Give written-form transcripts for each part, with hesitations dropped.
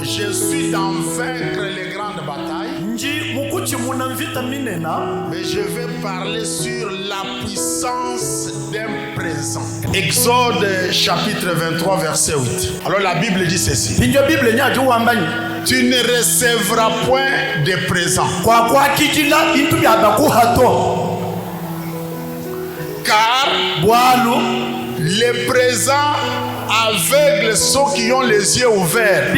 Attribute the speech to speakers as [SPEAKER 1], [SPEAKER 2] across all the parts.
[SPEAKER 1] Je suis dans vaincre les grandes batailles. Mais je vais parler sur la puissance d'un présent. Exode chapitre 23 verset 8. Alors la Bible dit ceci. Tu ne recevras point de présent. Car les présents aveugles ceux qui ont les yeux ouverts.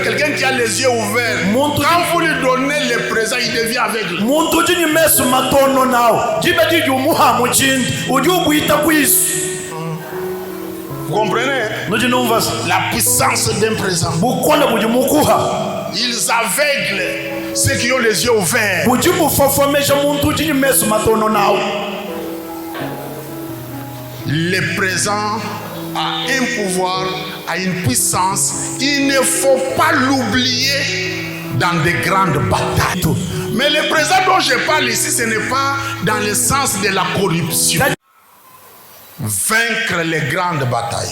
[SPEAKER 1] Quelqu'un qui a les yeux ouverts, quand vous lui donnez les présents, il devient aveugle. Vous comprenez? La puissance d'un présent. Ils aveuglent ceux qui ont les yeux ouverts. Le présent a un pouvoir, a une puissance. Il ne faut pas l'oublier dans de grandes batailles. Mais le présent dont je parle ici, ce n'est pas dans le sens de la corruption. Vaincre les grandes batailles.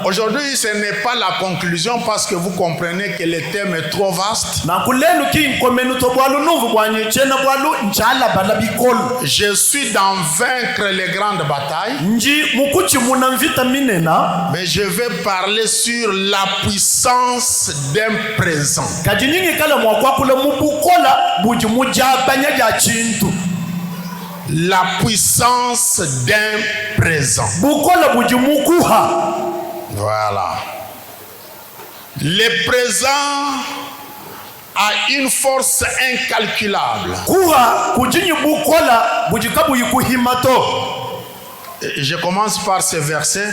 [SPEAKER 1] Aujourd'hui, ce n'est pas la conclusion parce que vous comprenez que le thème est trop vaste. Je suis dans vaincre les grandes batailles. Mais je vais parler sur la puissance d'un présent. La puissance d'un présent. Voilà. Le présent a une force incalculable. Je commence par ce verset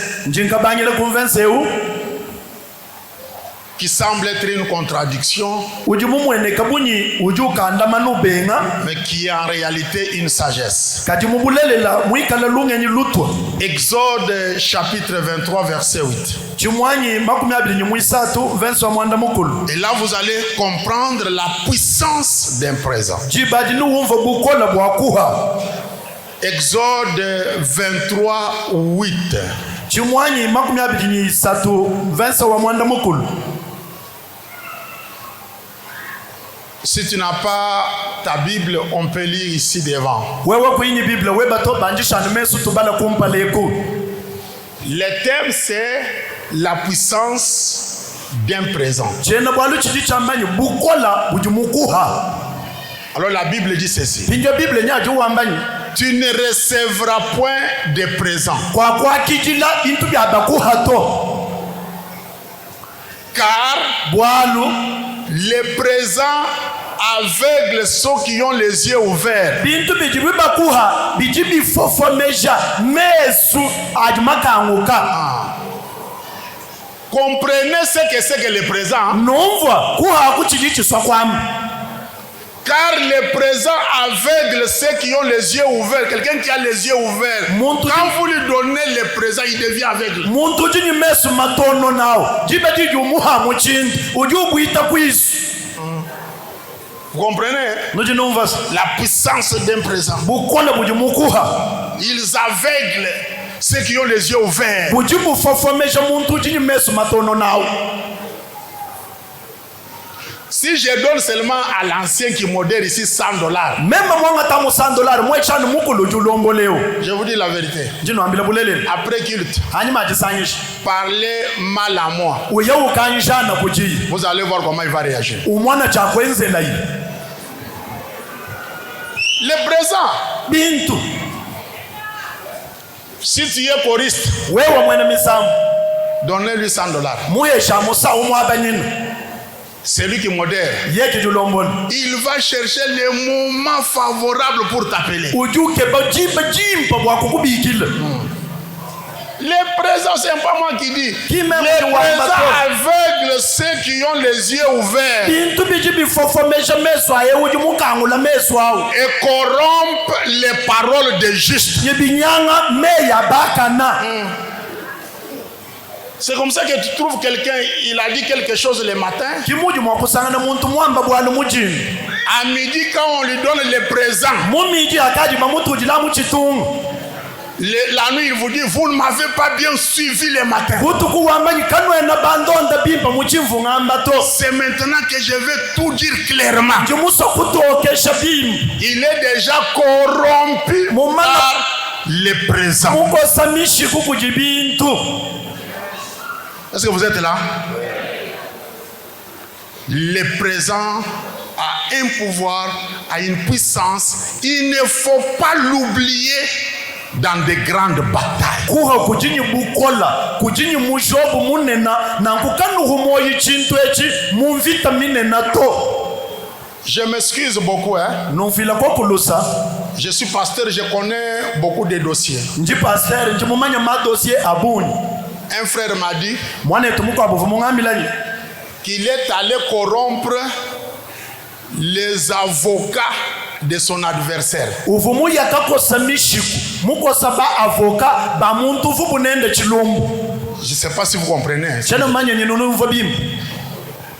[SPEAKER 1] qui semble être une contradiction, mais qui est en réalité une sagesse. Exode chapitre 23 verset 8. Et là vous allez comprendre la puissance d'un présent. Exode 23 8. Si tu n'as pas ta Bible, on peut lire ici devant. Le thème c'est la puissance d'un présent. Alors la Bible dit ceci. Tu ne recevras point de présent. Car les présents aveugles ceux qui ont les yeux ouverts. Comprenez ce que c'est que le présent. Car les présents aveugles ceux qui ont les yeux ouverts. Quelqu'un qui a les yeux ouverts, quand vous lui donnez les présents, il devient aveugle. Vous comprenez? La puissance d'un présent. Ils aveuglent ceux qui ont les yeux ouverts. Si je donne seulement à l'ancien qui modère ici $100, je vous dis la vérité. Après culte, parlez mal à moi. Vous allez voir comment il va réagir. Le présent. Si tu es choriste, donnez-lui $100. C'est lui qui modère. Il va chercher les moments favorables pour t'appeler. Les présents, c'est pas moi qui dis. Les présents aveugles ceux qui ont les yeux ouverts et corrompent les paroles des justes. C'est comme ça que tu trouves quelqu'un, il a dit quelque chose le matin. À midi, quand on lui donne les présents, La nuit, il vous dit, vous ne m'avez pas bien suivi le matin. C'est maintenant que je vais tout dire clairement. Il est déjà corrompu par le présent. Est-ce que vous êtes là? Le présent a un pouvoir, a une puissance. Il ne faut pas l'oublier dans de grandes batailles. Je m'excuse beaucoup, hein? Je suis pasteur, je connais beaucoup de dossiers. Un frère m'a dit qu'il est allé corrompre les avocats de son adversaire. Je ne sais pas si vous comprenez.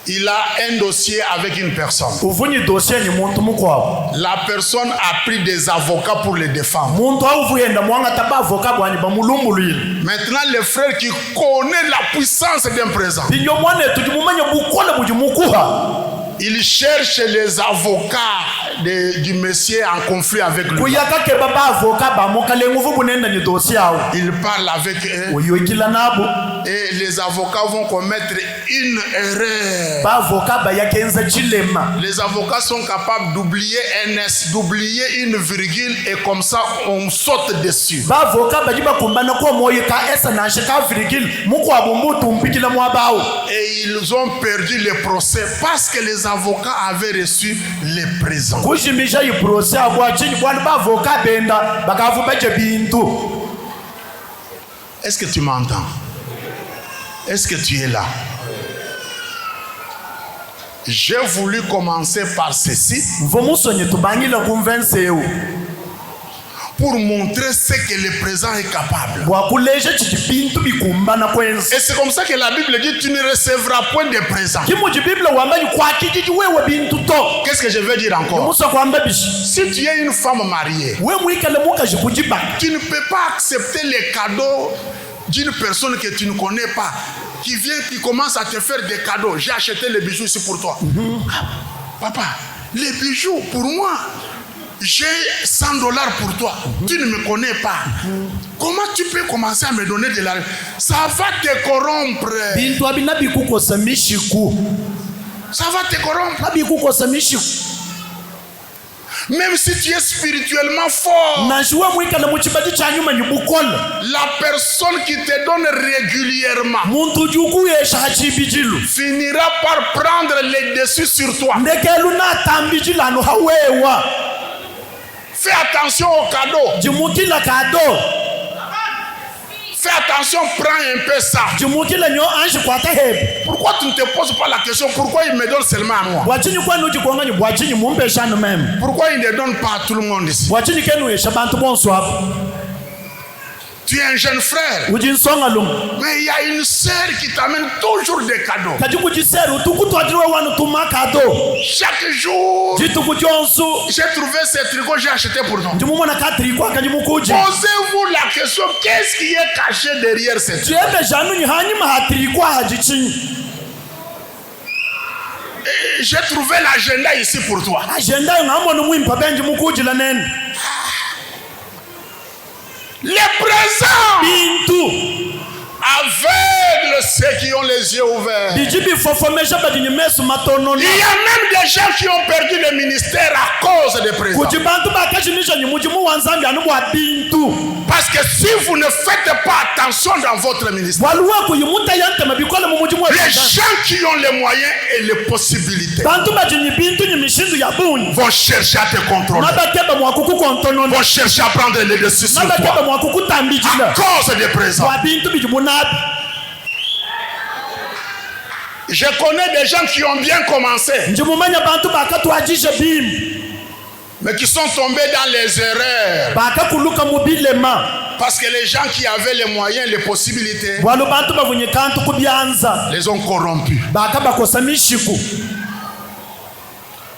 [SPEAKER 1] Il a un dossier avec une personne. La personne a pris des avocats pour les défendre. Maintenant, le frère qui connaît la puissance d'un présent, il cherche les avocats du monsieur en conflit avec lui. Il parle avec eux. Et les avocats vont commettre une erreur. Les avocats sont capables d'oublier un S, d'oublier une virgule, et comme ça on saute dessus. Et ils ont perdu le procès parce que les avocats avaient reçu les présents. Est-ce que tu m'entends? Est-ce que tu es là? J'ai voulu commencer par ceci pour montrer ce que le présent est capable. Et c'est comme ça que la Bible dit, tu ne recevras point de présent. Qu'est-ce que je veux dire encore? Si tu es une femme mariée, tu ne peux pas accepter les cadeaux d'une personne que tu ne connais pas, qui vient, qui commence à te faire des cadeaux. J'ai acheté les bijoux ici pour toi. Papa, les bijoux pour moi, j'ai $100 pour toi. Tu ne me connais pas. Comment tu peux commencer à me donner de l'argent? Ça va te corrompre. Ça va te corrompre. Même si tu es spirituellement fort, la personne qui te donne régulièrement finira par prendre les dessus sur toi. Fais attention aux cadeaux. Fais attention, prends un peu ça. Pourquoi tu ne te poses pas la question, pourquoi il me donne seulement à moi? Pourquoi il ne donne pas à tout le monde ici? Tu es un jeune frère, mais il y a une sœur qui t'amène toujours des cadeaux. Chaque jour, j'ai trouvé ce tricot, j'ai acheté pour toi. Posez-vous la question, qu'est-ce qui est caché derrière ce tricot? J'ai trouvé l'agenda ici pour toi. Les présents aveuglent ceux qui ont les yeux ouverts. Il y a même des gens qui ont perdu le ministère à cause des présents. Parce que si vous ne faites pas attention dans votre ministère, les gens qui ont les moyens et les possibilités vont chercher à te contrôler, vont chercher à prendre les dessus sur toi à cause des présents. Je connais des gens qui ont bien commencé, mais qui sont tombés dans les erreurs. Parce que les gens qui avaient les moyens, les possibilités, les ont corrompus.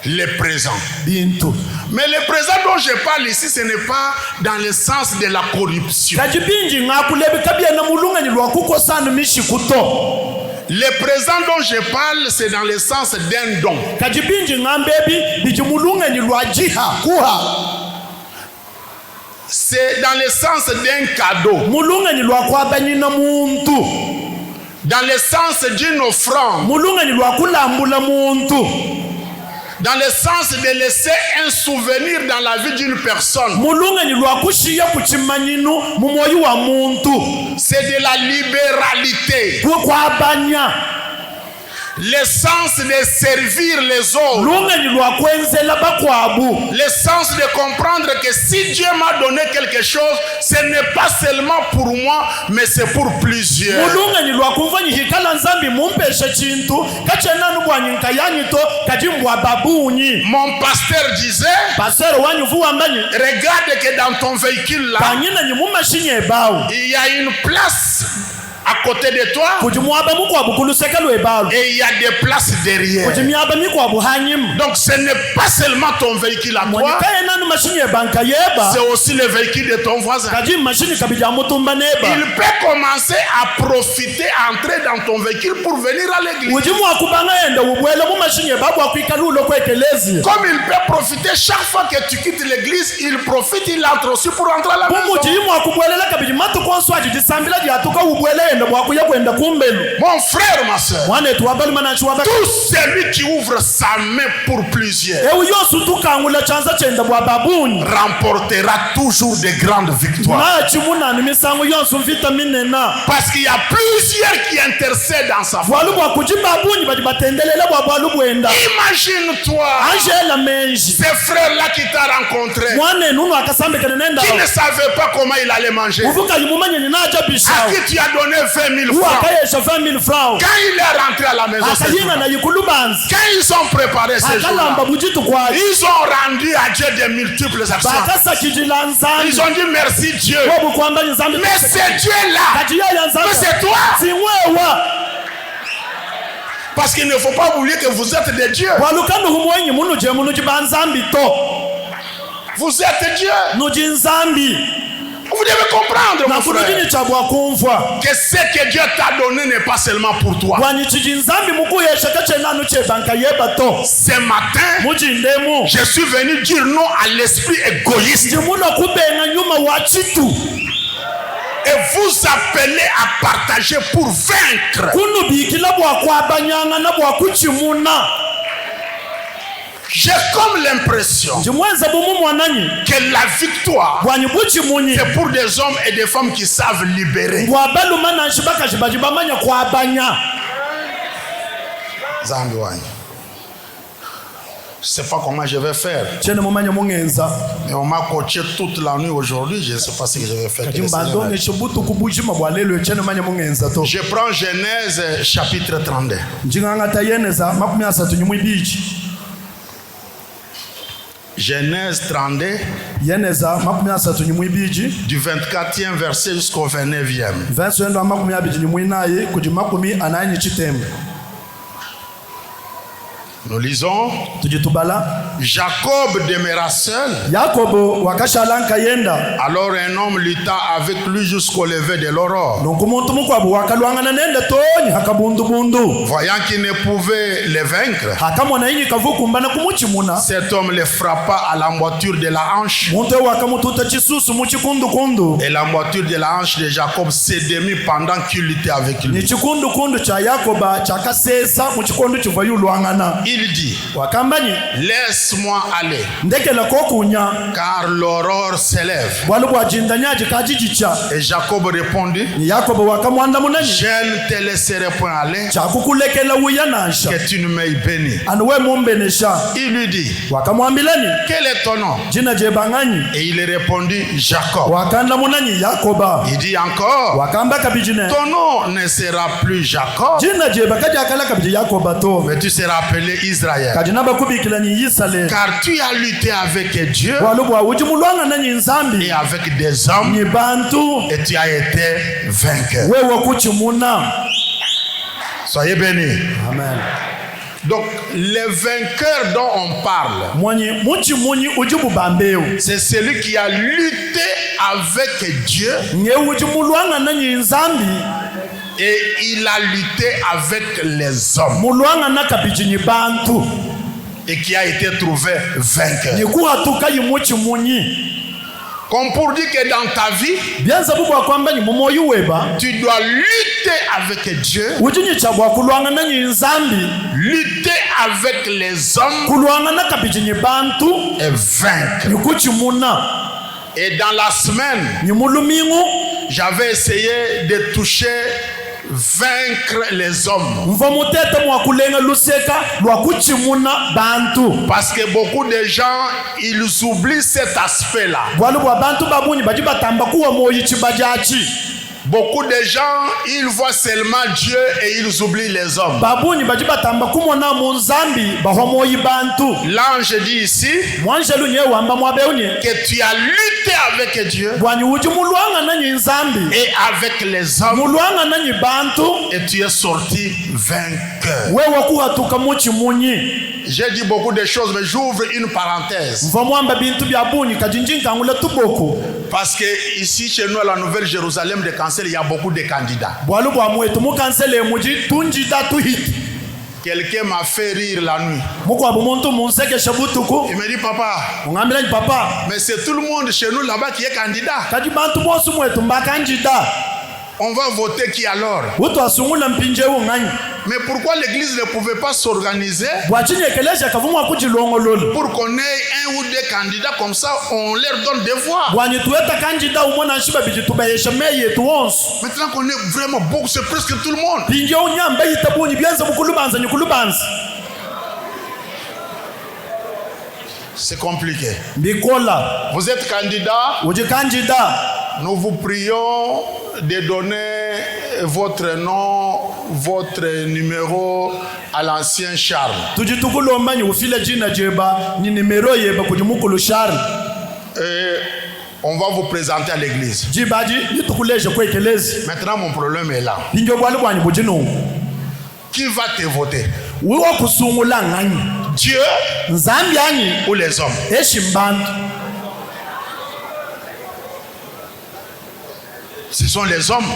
[SPEAKER 1] Les présents. Mais le présent dont je parle ici, ce n'est pas dans le sens de la corruption. Le présent dont je parle, c'est dans le sens d'un don. C'est dans le sens d'un cadeau. Dans le sens d'une offrande. Dans le sens de laisser un souvenir dans la vie d'une personne. C'est de la libéralité. Le sens de servir les autres. Le sens de comprendre que si Dieu m'a donné quelque chose, ce n'est pas seulement pour moi, mais c'est pour plusieurs. Mon pasteur disait, regarde que dans ton véhicule là, il y a une place à côté de toi et il y a des places derrière. Donc ce n'est pas seulement ton véhicule à toi, c'est aussi le véhicule de ton voisin. Il peut commencer à profiter, à entrer dans ton véhicule pour venir à l'église. Comme il peut profiter chaque fois que tu quittes l'église, il profite, il entre aussi pour entrer à la maison. Mon frère, ma soeur, tout celui qui ouvre sa main pour plusieurs remportera toujours de grandes victoires. Parce qu'il y a plusieurs qui intercèdent dans sa foi. Imagine-toi ces frères-là qui t'ont rencontré, qui ne savaient pas comment il allait manger, à qui tu as donné 20 000 francs. Quand il est rentré à la maison, quand ils ont préparé ces jours-là, ils ont rendu à Dieu de multiples actions. Ils ont dit merci Dieu. Mais c'est Dieu-là. Mais c'est toi. Parce qu'il ne faut pas oublier que vous êtes des dieux. Vous êtes Dieu. Vous devez comprendre, mon frère, que ce que Dieu t'a donné n'est pas seulement pour toi. Ce matin, je suis venu dire non à l'esprit égoïste et vous appeler à partager pour vaincre. J'ai comme l'impression que la victoire, c'est pour des hommes et des femmes qui savent libérer. Je ne sais pas comment je vais faire. Mais on m'a coaché toute la nuit aujourd'hui. Je ne sais pas ce que je vais faire. Je prends Genèse chapitre 32. Genèse 32, du 24e verset jusqu'au 29e. Nous lisons. Jacob demeura seul. Alors un homme lutta avec lui jusqu'au lever de l'aurore. Voyant qu'il ne pouvait le vaincre, cet homme le frappa à l'emboîture de la hanche. Et l'emboîture de la hanche de Jacob s'est démis pendant qu'il luttait avec lui. Il dit, laisse-moi aller, car l'aurore s'élève. Et Jacob répondit, je ne te laisserai point aller, que tu ne m'aies béni. Il lui dit, quel est ton nom? Et il répondit, Jacob. Il dit encore, ton nom ne sera plus Jacob, mais tu seras appelé Israël, car tu as lutté avec Dieu et avec des hommes et tu as été vainqueur. Soyez bénis.
[SPEAKER 2] Amen.
[SPEAKER 1] Donc, le vainqueur dont on parle, c'est celui qui a lutté avec Dieu et il a lutté avec les hommes et qui a été trouvé vainqueur. Comme pour dire que dans ta vie, tu dois lutter avec Dieu, lutter avec les hommes et vaincre. Et dans la semaine, j'avais essayé de toucher, vaincre les hommes. Parce que beaucoup de gens, ils oublient cet aspect-là. Beaucoup de gens, ils voient seulement Dieu et ils oublient les hommes. L'ange dit ici que tu as lutté avec Dieu et avec les hommes et tu es sorti vainqueur. J'ai dit beaucoup de choses, mais j'ouvre une parenthèse. Parce que ici, chez nous, à la Nouvelle-Jérusalem de Cancel, il y a beaucoup de candidats. Quelqu'un m'a fait rire la nuit. Il me dit, papa, mais c'est tout le monde chez nous là-bas qui est candidat. On va voter qui alors? Mais pourquoi l'église ne pouvait pas s'organiser pour qu'on ait un ou deux candidats, comme ça on leur donne des voix? Maintenant qu'on est vraiment beaucoup, c'est presque tout le monde. C'est compliqué. Vous êtes candidat? Nous vous prions de donner votre nom, votre numéro à l'ancien Charles. Et on va vous présenter à l'église. Maintenant, mon problème est là. Qui va te voter? Dieu ou les hommes? Ce sont les hommes.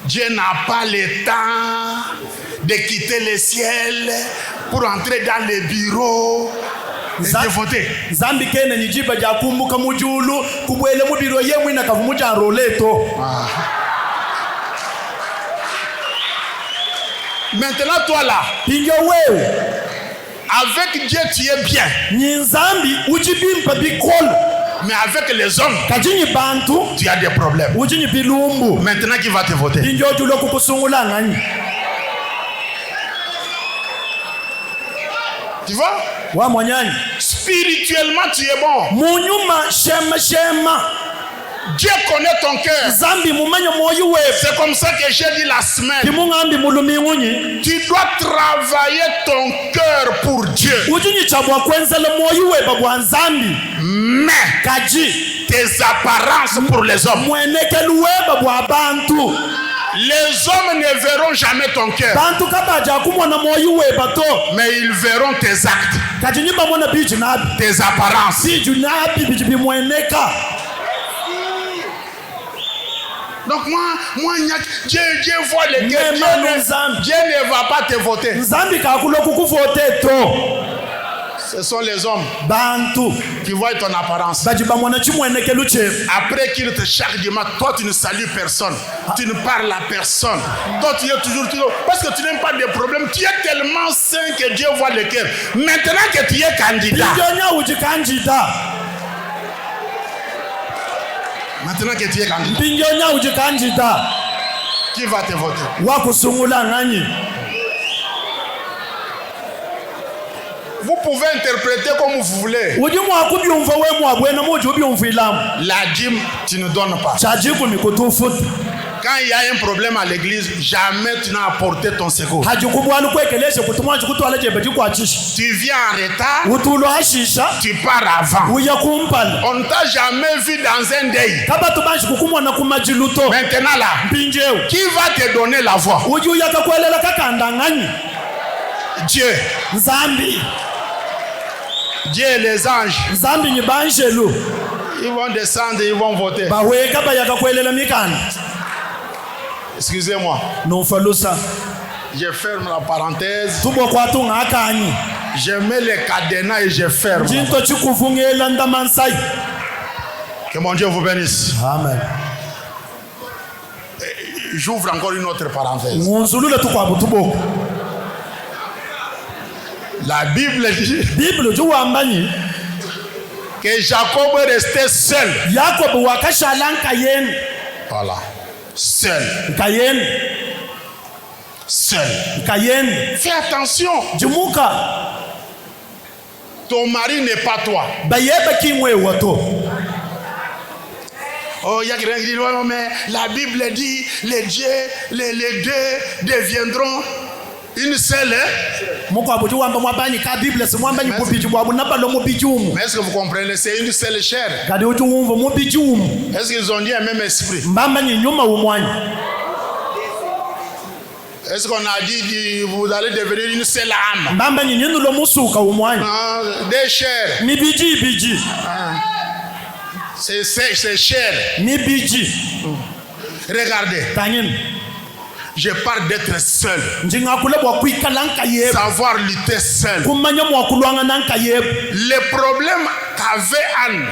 [SPEAKER 1] Dieu n'a pas le temps de quitter le ciel pour entrer dans les bureaux et de voter. Maintenant, toi là, avec Dieu tu es bien. Mais avec les hommes, tu as des problèmes. Maintenant, qui va te voter? Tu vois? Spirituellement, tu es bon. Dieu connaît ton cœur. C'est comme ça que j'ai dit la semaine. Tu dois travailler ton cœur pour Dieu. Mais tes apparences pour les hommes. Les hommes ne verront jamais ton cœur, mais ils verront tes actes, tes apparences. Donc moi, Dieu voit les cœurs. Dieu ne va pas te voter. Ce sont les hommes qui voient ton apparence. Après qu'ils te chaque dimanche, toi tu ne salues personne, tu ne parles à personne. Toi tu es toujours parce que tu n'aimes pas de problème. Tu es tellement saint que Dieu voit le cœur. Maintenant que tu es candidat. Maintenant que tu es candidat, qui va te voter? Vous pouvez interpréter comme vous voulez. La dîme, tu ne donnes pas. Quand il y a un problème à l'église, jamais tu n'as apporté ton secours. Tu viens en retard, tu pars avant. On ne t'a jamais vu dans un deuil. Maintenant là, qui va te donner la voix? Dieu. Dieu et les anges. Ils vont descendre, ils vont voter. Excusez-moi. Je ferme la parenthèse. Je mets les cadenas et je ferme. Que mon Dieu vous bénisse. Amen. J'ouvre encore une autre parenthèse. La Bible dit que Jacob est resté seul. Voilà. Seul. Seul. Fais attention. Ton mari n'est pas toi. Oh, il y a quelqu'un qui dit, oh, mais la Bible dit, les deux deviendront une seule. Mais est-ce que vous comprenez? C'est une seule chair. Est-ce qu'ils ont dit un même esprit? Est-ce qu'on a dit vous allez devenir une seule âme? Des chairs. C'est cher. Regardez. Je parle d'être seul. Savoir lutter seul. Le problème qu'avait Anne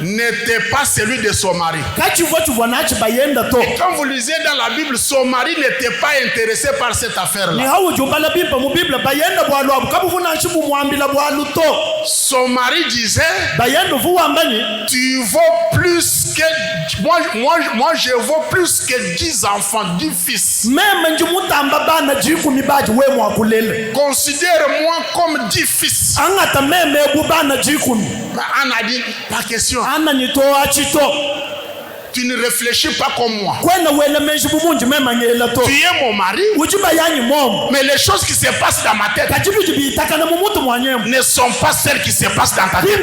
[SPEAKER 1] n'était pas celui de son mari. Et quand vous lisez dans la Bible, son mari n'était pas intéressé par cette affaire-là. Son mari disait, tu vaux plus que moi je vaux plus que 10 enfants, 10 fils. Considère-moi comme 10 fils. Anne a dit, pas question. Tu ne réfléchis pas comme moi. Tu es mon mari. Mais les choses qui se passent dans ma tête ne sont pas celles qui se passent dans ta tête.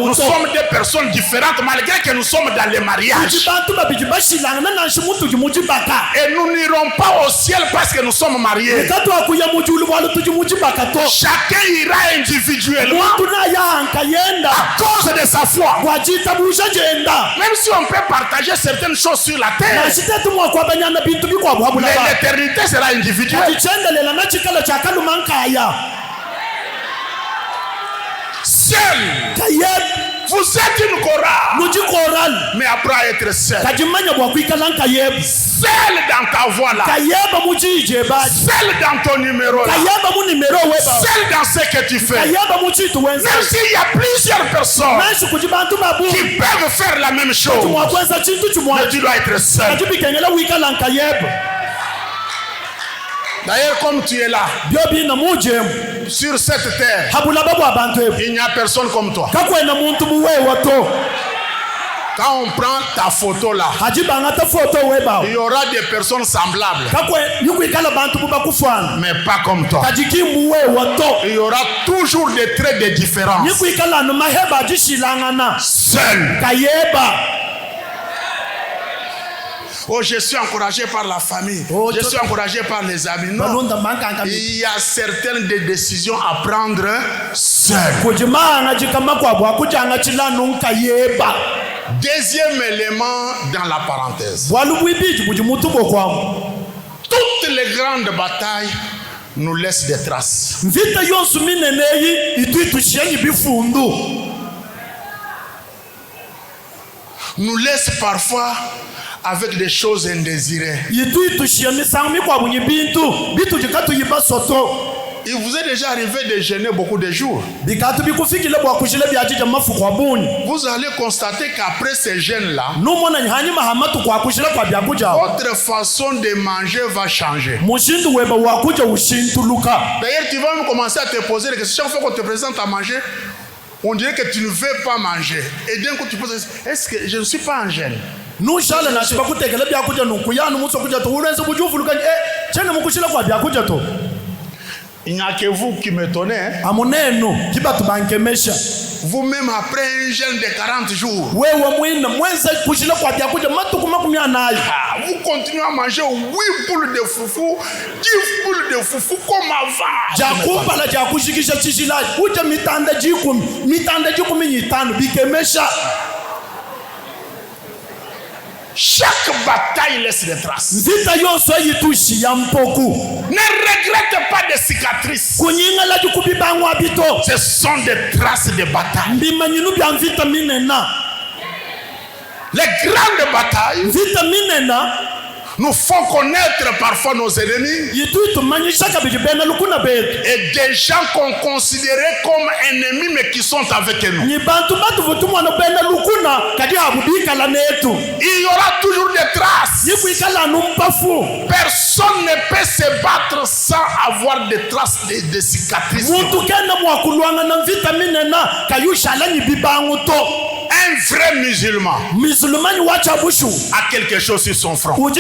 [SPEAKER 1] Nous sommes des personnes différentes malgré que nous sommes dans le mariage. Et nous n'irons pas au ciel parce que nous sommes mariés. Chacun ira individuellement à cause de sa foi. Même si on peut partager certaines choses sur la terre, mais l'éternité sera individuelle. Seul. Vous êtes une chorale. Mais après être seul. Seul dans ta voix là. Seul dans ton numéro là. Seul dans ce que tu fais. Même s'il y a plusieurs personnes qui peuvent faire la même chose, mais tu dois être seul. D'ailleurs, comme tu es là, sur cette terre, il n'y a personne comme toi. Quand on prend ta photo là, il y aura des personnes semblables, mais pas comme toi. Il y aura toujours des traits de différence. Seul. Oh, je suis encouragé par la famille. Je suis encouragé par les amis. Non. Il y a certaines des décisions à prendre seul. Deuxième élément dans la parenthèse. Toutes les grandes batailles nous laissent des traces. Nous laissent parfois avec des choses indésirées. Il vous est déjà arrivé de jeûner beaucoup de jours. Vous allez constater qu'après ces jeûnes-là, votre façon de manger va changer. D'ailleurs, tu vas même commencer à te poser des questions. Chaque fois qu'on te présente à manger, on dirait que tu ne veux pas manger. Et d'un coup, tu poses, est-ce que je ne suis pas en jeûne? Il n'y a que vous qui m'étonnez. Vous-même, après un jeûne de 40 jours, vous continuez à manger 8 boules de foufou, 10 boules de foufou comme avant. Chaque bataille laisse des traces. Ne regrette pas des cicatrices. Ce sont des traces de bataille. Les grandes batailles nous font connaître parfois nos ennemis et des gens qu'on considérait comme ennemis mais qui sont avec nous. Il y aura toujours des traces. Personne ne peut se battre sans avoir des traces de cicatrices. Un vrai musulman a quelque chose sur son front.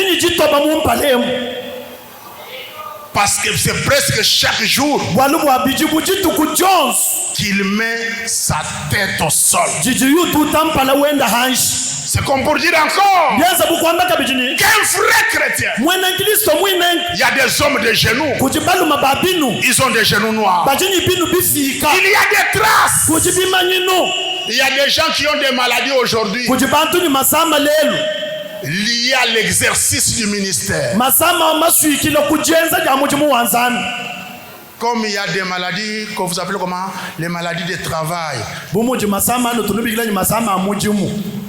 [SPEAKER 1] Parce que c'est presque chaque jour qu'il met sa tête au sol. C'est comme pour dire encore qu'un vrai chrétien, il y a des hommes de genoux, ils ont des genoux noirs. Il y a des traces. Il y a des gens qui ont des maladies aujourd'hui liées à l'exercice du ministère. Comme il y a des maladies que vous appelez comment? Les maladies de travail.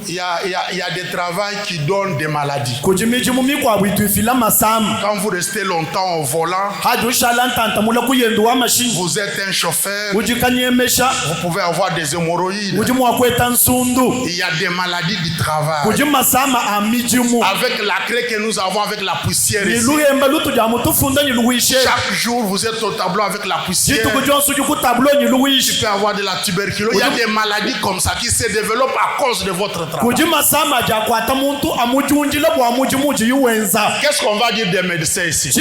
[SPEAKER 1] Il y a des travails qui donnent des maladies. Quand vous restez longtemps au volant, vous êtes un chauffeur, vous pouvez avoir des hémorroïdes. Il y a des maladies du travail. Avec la craie que nous avons, avec la poussière ici, chaque jour vous êtes au tableau avec la poussière. Tu peux avoir de la tuberculose. Il y a des maladies comme ça qui se développent à cause de votre travail. Qu'est-ce qu'on va dire des médecins ici qui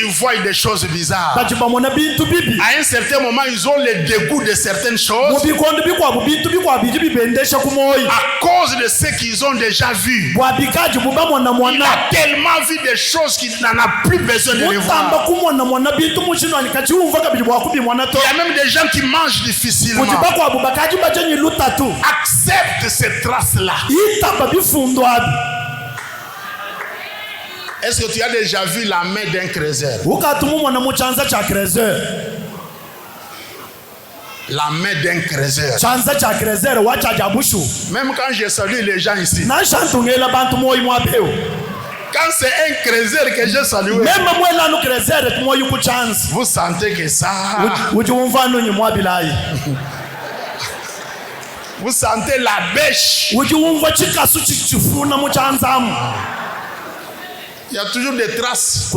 [SPEAKER 1] voient des choses bizarres? À un certain moment, ils ont le dégoût de certaines choses à cause de ce qu'ils ont déjà vu. Il a tellement vu des choses qu'il n'en a plus besoin de les voir. Il y a même des gens qui mangent difficilement. Accepte ces traces-là. Est-ce que tu as déjà vu la main d'un créseur? La main d'un créseur. Même quand je salue les gens ici, quand c'est un créseur que je salue, vous sentez que ça, vous sentez la bêche. Il y a toujours des traces.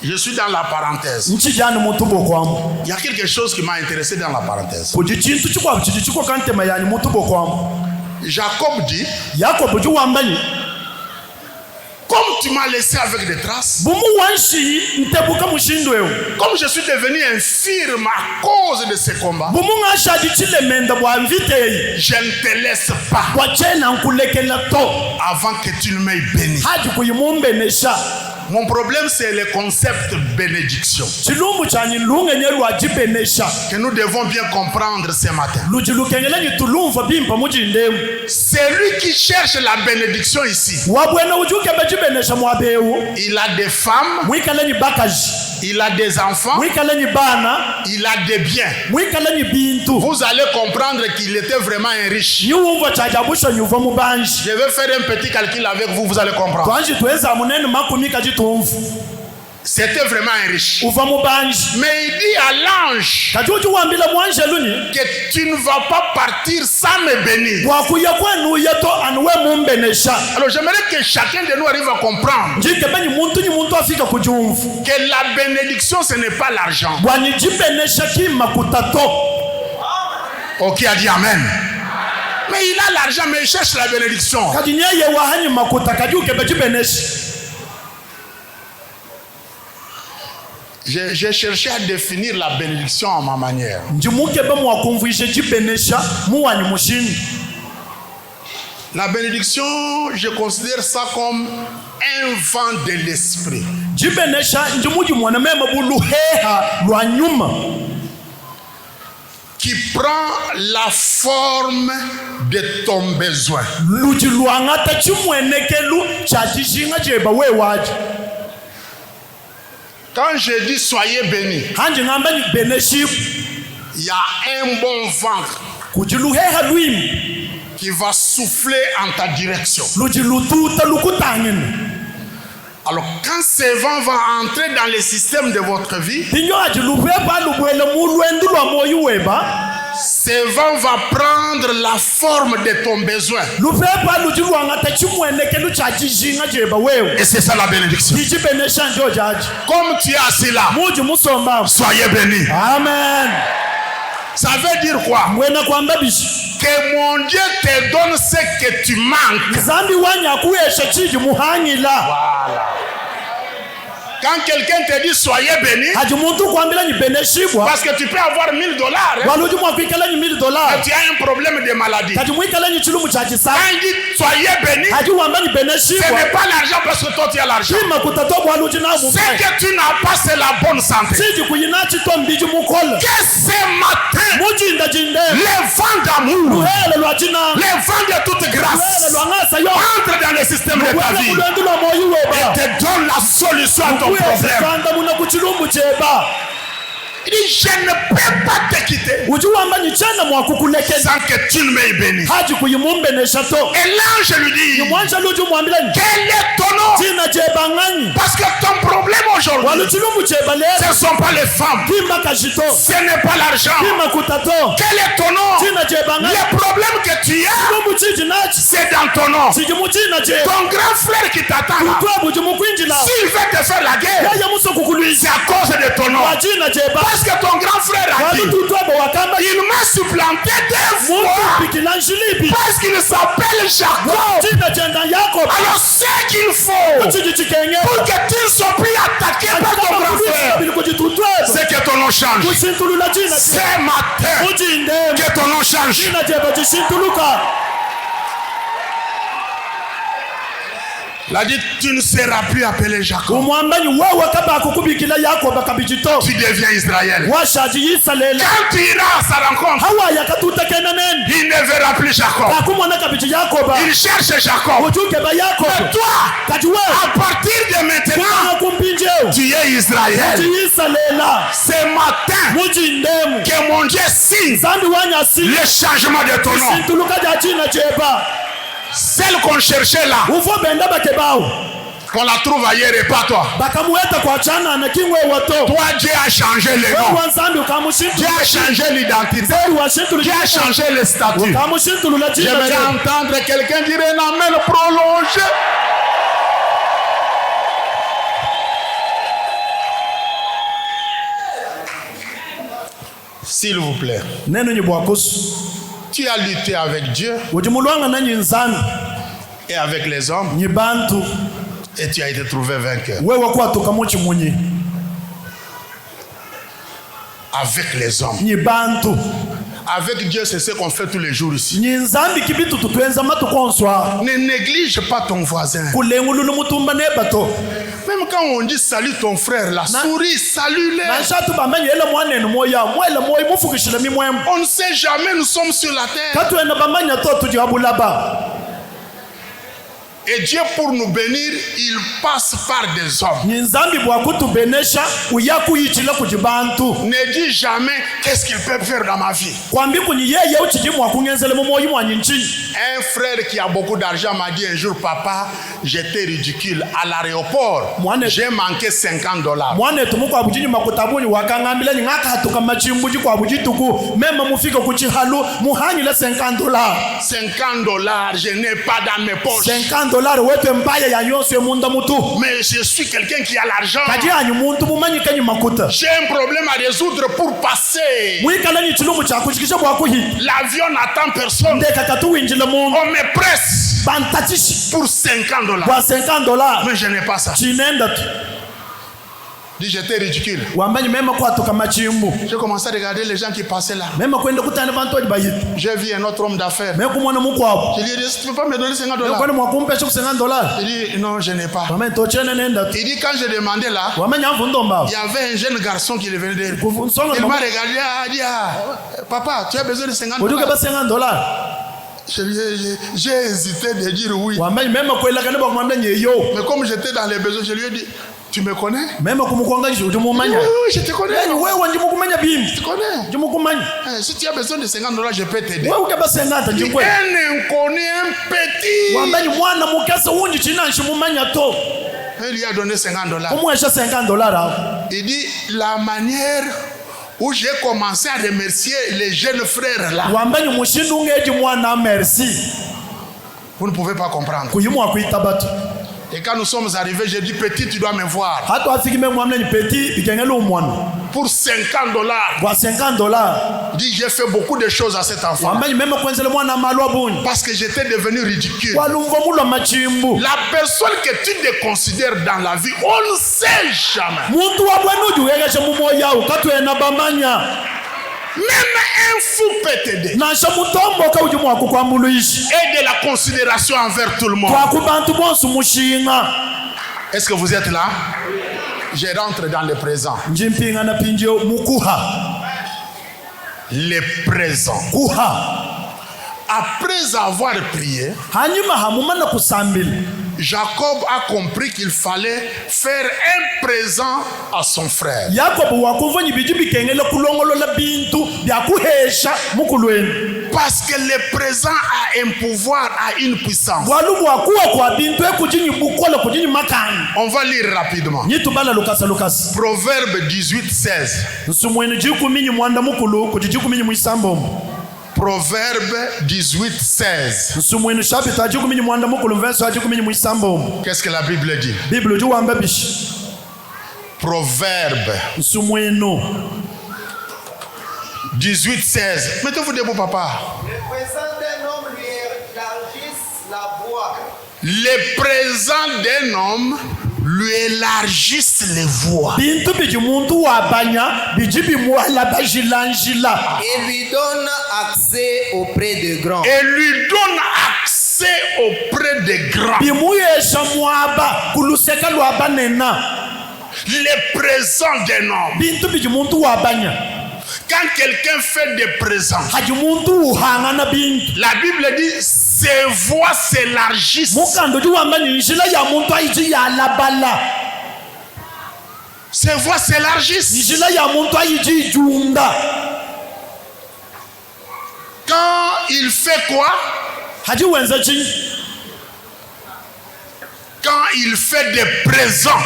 [SPEAKER 1] Je suis dans la parenthèse. Il y a quelque chose qui m'a intéressé dans la parenthèse. Jacob dit, comme tu m'as laissé avec des traces, comme je suis devenu infirme à cause de ces combats, je ne te laisse pas avant que tu ne m'aies béni. Mon problème, c'est le concept bénédiction que nous devons bien comprendre ce matin. Celui qui cherche la bénédiction ici, il a des femmes, il a des enfants, il a des biens. Vous allez comprendre qu'il était vraiment un riche. Je vais faire un petit calcul avec vous, vous allez comprendre. C'était vraiment un riche. Mais il dit à l'ange que tu ne vas pas partir sans me bénir. Alors j'aimerais que chacun de nous arrive à comprendre que la bénédiction, ce n'est pas l'argent. Ok, a dit amen. Mais il a l'argent, mais il cherche la bénédiction. J'ai cherché à définir la bénédiction à ma manière. La bénédiction, je considère ça comme un vent de l'esprit qui prend la forme de ton besoin. Quand je dis soyez bénis, il y a un bon vent qui va souffler en ta direction. Alors quand ce vent va entrer dans le système de votre vie, ce vent va prendre la forme de ton besoin. Et c'est ça la bénédiction. Comme tu es assis là, soyez bénis. Amen. Ça veut dire quoi? Que mon Dieu te donne ce que tu manques. Voilà. Quand quelqu'un te dit soyez béni, parce que tu peux avoir $1000, et tu as un problème de maladie. Quand il dit soyez béni, ce n'est pas l'argent parce que toi tu as l'argent. Ce que tu n'as pas, c'est la bonne santé. Que ce matin, les vents d'amour, les vents de toute grâce entrent dans le système de ta vie et te donnent la solution à ton problème. Il dit je ne peux pas te quitter sans que tu ne m'aies béni. Et l'ange lui dit quel est ton nom? Parce que ton problème aujourd'hui, ce ne sont pas les femmes, ce n'est pas l'argent. Quel est ton nom? Le problème que tu as, c'est dans ton nom. Ton grand frère qui t'attend là, s'il veut te faire la guerre, c'est à cause de ton nom. Parce que ton grand frère a dit, il m'a supplanté 2 fois parce qu'il s'appelle Jacob. Alors ce qu'il faut pour que tu ne sois plus attaqué par ton grand frère, c'est que ton nom change. Ce matin, que ton nom change. Il a dit tu ne seras plus appelé Jacob. Tu deviens Israël. Quand tu iras à sa rencontre, il ne verra plus Jacob. Il cherche Jacob. Mais toi, à partir de maintenant, tu es Israël. Ce matin, que mon Dieu signe le changement de ton nom. Celle qu'on cherchait là, qu'on la trouve ailleurs et pas toi. Toi, Dieu a changé le nom. Dieu a changé l'identité. Dieu a changé le statut. J'aimerais entendre quelqu'un dire un amen prolongé. S'il vous plaît. Tu as lutté avec Dieu et avec les hommes et tu as été trouvé vainqueur. Avec les hommes. Avec Dieu, c'est ce qu'on fait tous les jours ici. Ne néglige pas ton voisin. Même quand on dit salut ton frère, la souris, salue-les. On ne sait jamais, nous sommes sur la terre. Et Dieu, pour nous bénir, il passe par des hommes. Ne dis jamais qu'est-ce qu'il peut faire dans ma vie. Un frère qui a beaucoup d'argent m'a dit un jour, papa, j'étais ridicule à l'aéroport. J'ai manqué $50. $50, je n'ai pas dans mes poches. Mais je suis quelqu'un qui a l'argent. J'ai un problème à résoudre pour passer. L'avion n'attend personne. On me presse pour $50. Mais je n'ai pas ça. Dit j'étais ridicule.
[SPEAKER 2] J'ai
[SPEAKER 1] commencé à regarder les gens qui passaient là.
[SPEAKER 2] J'ai
[SPEAKER 1] vu un autre homme d'affaires. Je lui ai dit, tu ne peux pas me donner $50. Il dit, non, je n'ai pas. Il dit, quand j'ai demandé là, il y avait un jeune garçon qui venait de... Il m'a regardé, il dit, papa, tu as besoin de $50. J'ai hésité de dire oui. Mais comme j'étais dans les besoins, je lui ai dit, tu me connais? Oui, je te connais. Je te connais. Si tu as besoin de $50, je peux t'aider. Un inconnu, un petit. Il lui a donné $50. Il dit, la manière où j'ai commencé à remercier les jeunes frères là, vous ne pouvez pas comprendre. Et quand nous sommes arrivés, j'ai dit, petit, tu dois me voir. Pour $50. Il dit, j'ai fait beaucoup de choses à cet enfant. Parce que j'étais devenu ridicule. La personne que tu te considères dans la vie, on ne sait jamais. Même un fou peut t'aider. Et de la considération envers tout le monde. Est-ce que vous êtes là? Je rentre dans le présent. Le présent. Après avoir prié, Jacob a compris qu'il fallait faire un présent à son frère. Parce que le présent a un pouvoir, a une puissance. On va lire rapidement. Proverbe 18:16. Proverbe 18:16. Qu'est-ce que la Bible dit? Proverbe 18:16. Mettez-vous debout, papa.
[SPEAKER 3] Le présent d'un homme lui élargisse la voie.
[SPEAKER 1] Le présent d'un homme lui élargissent les voies.
[SPEAKER 3] Et lui donne accès auprès des grands.
[SPEAKER 1] Et lui donne accès auprès des grands. Le présent d'un homme. Quand quelqu'un fait des présents, la Bible dit ses voies s'élargissent. Ses voies s'élargissent. Quand il fait quoi? Quand il fait des présents,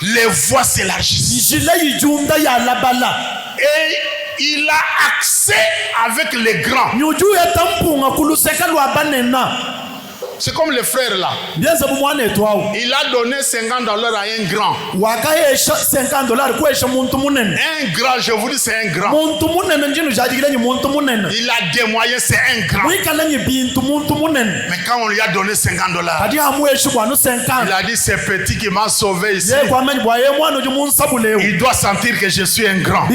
[SPEAKER 1] les voies s'élargissent. Et il a accès avec les grands. C'est comme le frère là. Il a donné $50 à un grand. Un grand, je vous dis, c'est un grand. Il a des moyens, c'est un grand. Mais quand on lui a donné $50, il a dit, c'est petit qui m'a sauvé ici. Il doit sentir que je suis un grand.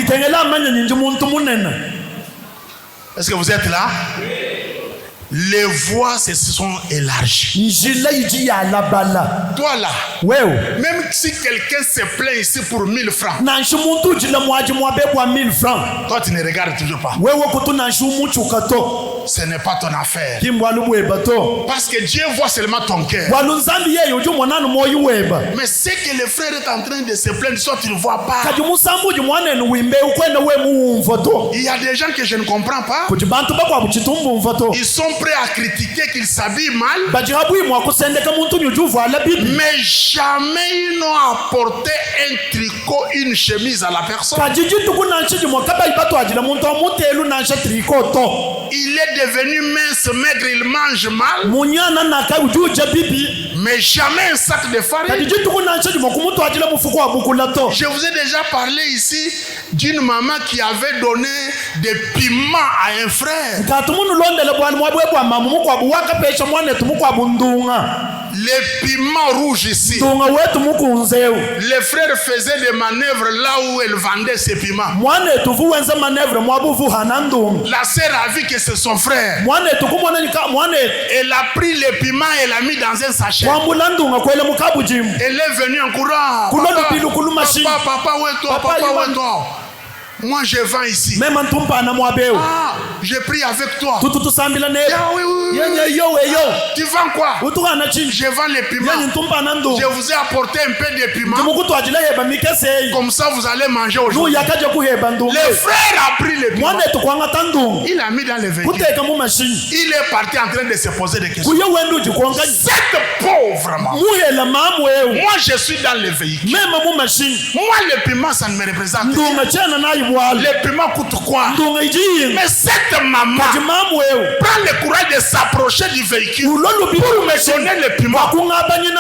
[SPEAKER 1] Est-ce que vous êtes là? Les voies se sont élargies. Toi là, même si quelqu'un se plaint ici pour 1000 francs, toi tu ne regardes toujours pas. Ce n'est pas ton affaire. Parce que Dieu voit seulement ton cœur. Mais ce que le frère est en train de se plaindre, soit tu ne vois pas. Il y a des gens que je ne comprends pas. Ils sont prêts à critiquer qu'il s'habille mal, mais jamais ils n'ont apporté un tricot, une chemise à la personne. Il est devenu mince, maigre, il mange mal, Mais jamais un sac de farine. Je vous ai déjà parlé ici d'une maman qui avait donné des piments à un frère. Les piments rouges ici. Les frères faisaient des manœuvres là où elle vendait ces piments. La sœur a vu que c'est son frère. Elle a pris les piments et l'a mis dans un sachet. Elle est venue en courant. Papa, où est toi? Papa, où est toi? Moi je vends ici. Ah, j'ai pris avec toi. Oui. Tu vends quoi? Je vends les piments. Je vous ai apporté un peu de piments. Comme ça vous allez manger aujourd'hui. Le frère a pris les piments. Il a mis dans le véhicule. Il est parti en train de se poser des questions. Cette pauvre maman. Moi je suis dans le véhicule. Moi les piments ça ne me représente rien. Les piments coûtent quoi? Mais cette maman prend le courage de s'approcher du véhicule pour me donner les piments.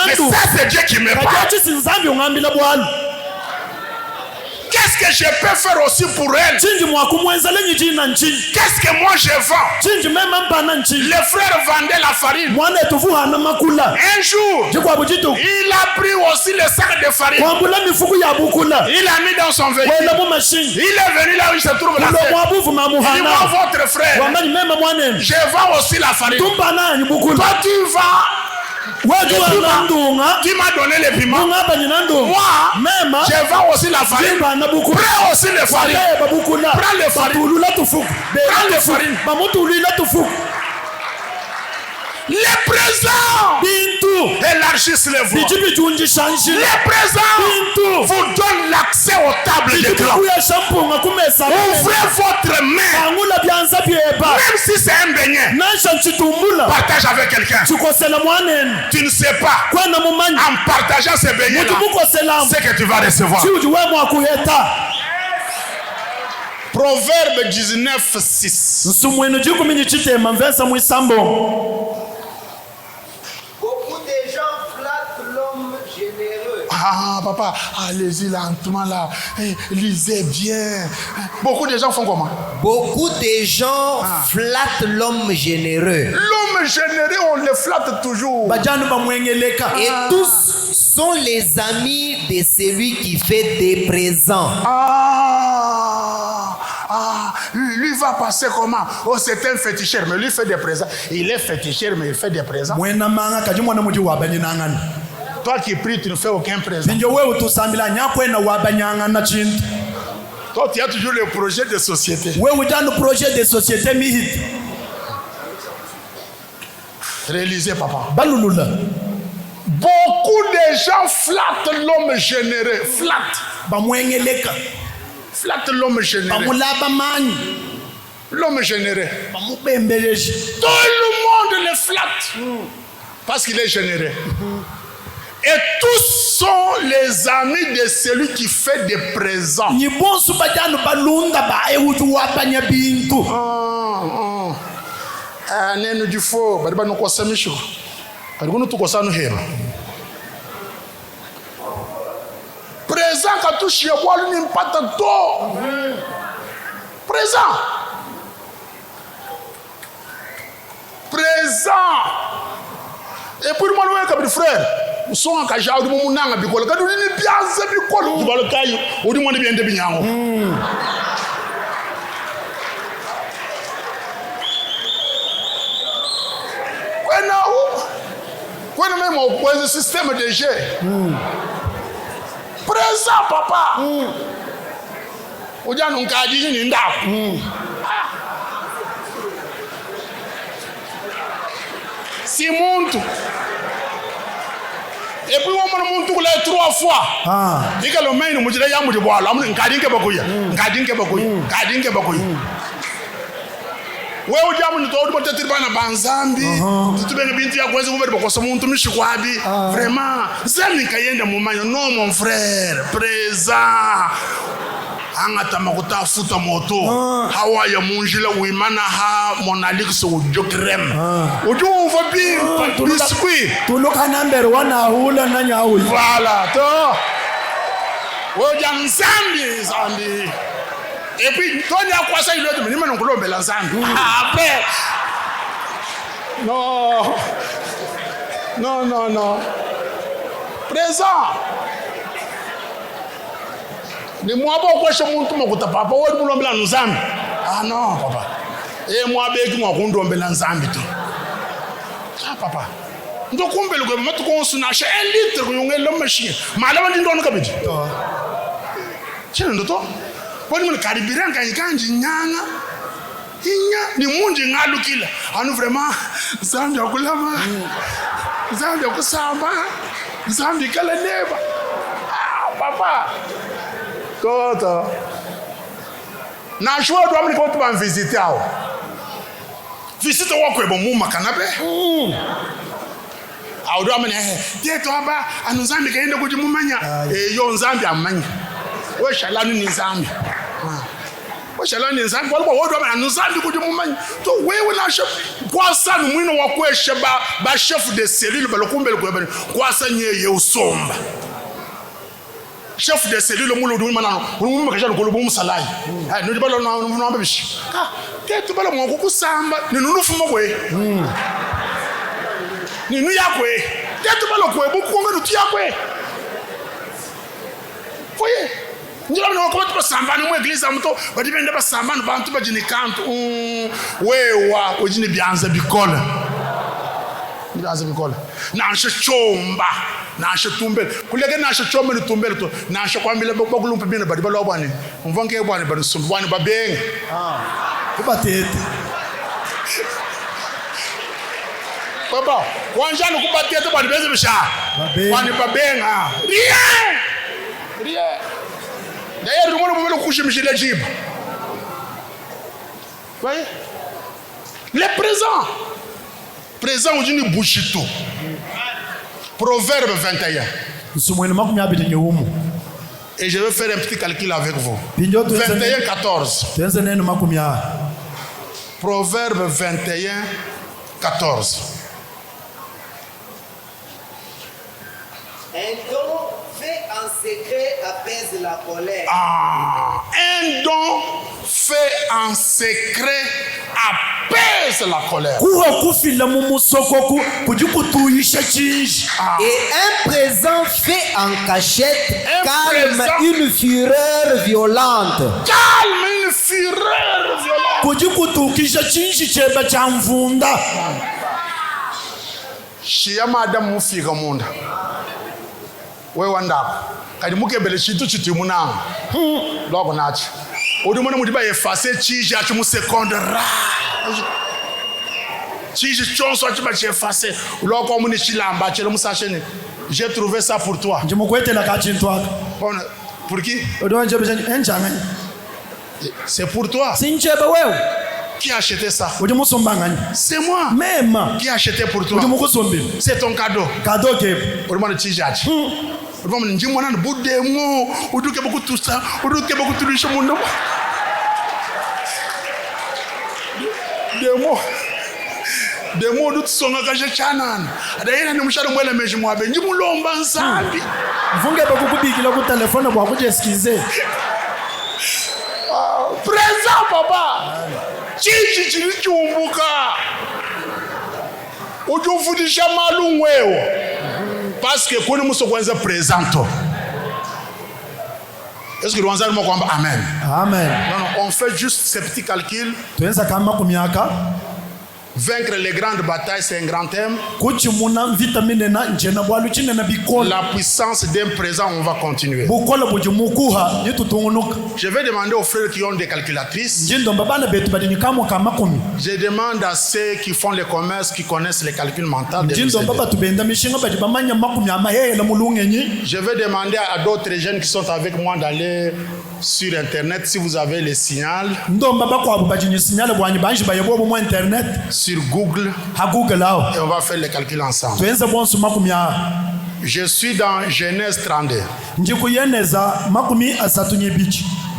[SPEAKER 1] Mais ça c'est Dieu qui me parle. Qu'est-ce que je peux faire aussi pour elle? Qu'est-ce que moi je vends? Les frères vendaient la farine. Un jour, il a pris aussi le sac de farine. Il l'a mis dans son véhicule. Il est venu là où il se trouve la sœur. Il dit, moi votre frère, je vends aussi la farine. Toi tu vas. Tu m'as donné les piments. Moi, je vends aussi la farine. Prends aussi les farines. Prends les farines. Prends les farines. Les présents élargissent les voies. Les présents vous donnent l'accès aux tables de gras. Ouvrez votre main. Même si c'est un beignet, partage avec quelqu'un. Tu ne sais pas. En partageant ces beignets, c'est que tu vas recevoir. Proverbe 19:6.
[SPEAKER 3] Beaucoup de gens flattent l'homme généreux.
[SPEAKER 1] Ah, papa, allez-y lentement là. Lisez bien. Beaucoup de gens font comment?
[SPEAKER 3] Beaucoup de gens flattent l'homme généreux.
[SPEAKER 1] L'homme généreux, on le flatte toujours.
[SPEAKER 3] Et tous sont les amis de celui qui fait des présents.
[SPEAKER 1] Lui va passer comment? Oh, c'est un féticheur, mais lui fait des présents. Il est féticheur, mais il fait des présents. Toi qui pries, tu ne fais aucun présent. Toi, tu as toujours le projet de société. Réalisez, papa. Beaucoup de gens flattent l'homme généreux. Flatte l'homme généreux. L'homme généreux. Tout le monde le flatte. Parce qu'il est généreux. Et tous sont les amis de celui qui fait des présents. Neno du faux, bariba no kosa misho. Bariba no tukosa no hero. Présent quand tu chez moi lui n'impacte tout. Présent. Et puis moi le comme frère, nous sommes en kaja ou mon nanga bikolo quand ni pianze bikolo tu vas le caillou ou du monde bien de binyango. Quand même au point de système de jeu. Présent papa. Oja nunca dit ni ndao. Si monte. Et puis on monte tout les 3 fois. Dika lo main mu jira ya mu de boalo amu nkadinke bakoya. Nkadinke bakoya. Wewe ujamu ni todo bote bana banzambi tutubenge bintu ya kwezi kubera bakosa muntu mishikwabi vraiment zami kayenda mu manyo no mon frère présent hangata makuta futa moto hawa ya munjila uimana ha monalix ujokrem ujo uvabi biscuit
[SPEAKER 2] tuluka number 1 ahula na nyawu
[SPEAKER 1] voilà to oja nzambi et puis toni akwasa ile de minima nkulombela nzambi après non présent ni mwaba kwesha muntu makuta papa wodi mulombela nzambi non papa moi beki mwakundombela nzambi to papa ndo kumbele kwa matu konsuna sha 1 litre kuyongela machine malaba ndindono kabiji chino ndo to poni mun karibiranga ikanji nyanga inya ni munji ngalukila anu vraiment nzambi akulama nzambi akusamba nzambi kala neba papa toto na shwa do amni ko to ban visiter awo visiter wa ko ebo mu makanabe awdo amene tie to aba anu nzambi kaende kuti mumanya yo nzambi amanya we shalani ni nzambi we shalani nzambi walikuwa wodo amene nzambi kuti mumanya to wewe na chef kwa sana mwino wa kweshe ba chef de cellule balokumbele ko ebani kwa sanye ye usomba chef de cellule mulo du manano mu makashano ko lubu musalai no dibalo no ambishi ke to balo mo kusamba ni nunufuma kwe ninu yakwe tetu balo kwe bukunga nutu yakwe foye njira mna ko to sambani mu eglise amuto badibende ba sambani bantu bajini kantu wewa ojini bianza bikola na chomba na tumbele kuleke na chomba ni tumbele to na kwambile bokulumpa bina badibalo bwani mvange bwani badusubwani babeng
[SPEAKER 2] kubatete
[SPEAKER 1] papa wanjani kubatia to badibeze bisha bwani babenga rien d'ailleurs rumoro bobelo kushimishile jiba voyez le présent ujini bushito Proverbe 21 et je vais faire un petit calcul avec vous 21:14 Proverbe 21:14
[SPEAKER 3] Un don fait en secret apaise la colère.
[SPEAKER 1] Un don fait en secret apaise la colère.
[SPEAKER 3] Et un présent fait en cachette calme une fureur violente.
[SPEAKER 1] Calme une fureur violente. Shiyama Adamu mufika munda. We wandako kadi mukebele chintu chitimuna loko nachi odi mwana mudiba effacer chiji ati mu seconde ra chiji chonso ati ba effacer loko muni chilamba chelo musasheni j'ai trouvé ça pour toi
[SPEAKER 2] njimukwetela ka chintu aka
[SPEAKER 1] pour qui
[SPEAKER 2] odonje enjanga
[SPEAKER 1] c'est pour toi
[SPEAKER 2] sinchebe wewe
[SPEAKER 1] qui a acheté ça
[SPEAKER 2] c'est
[SPEAKER 1] moi
[SPEAKER 2] même
[SPEAKER 1] qui a acheté pour toi c'est ton cadeau
[SPEAKER 2] ke
[SPEAKER 1] odi mwana chiji ati Vamos njimwana budemo uduke bokutusa uduke bokutulisha mundo demo dutsonga kaje chanana adayena nimshalo mwele meji mwabe njimulomba nsambi
[SPEAKER 2] mfunge bokubikila ku telefone bwa kujeskize
[SPEAKER 1] présent papa chichi chilichumbuka ujufundisha malungwewo parce que kuni muso kwanza présento. Est-ce que l'on a dit amen?
[SPEAKER 2] Amen.
[SPEAKER 1] Non, on fait juste ces petits calculs. Vaincre les grandes batailles, c'est un grand thème. La puissance d'un présent, on va continuer. Je vais demander aux frères qui ont des calculatrices. Je demande à ceux qui font les commerces, qui connaissent les calculs mentaux. Je vais demander à d'autres jeunes qui sont avec moi d'aller sur Internet si vous avez le signal. Sur Google. Et on va faire les calculs ensemble. Je suis dans Genèse 32.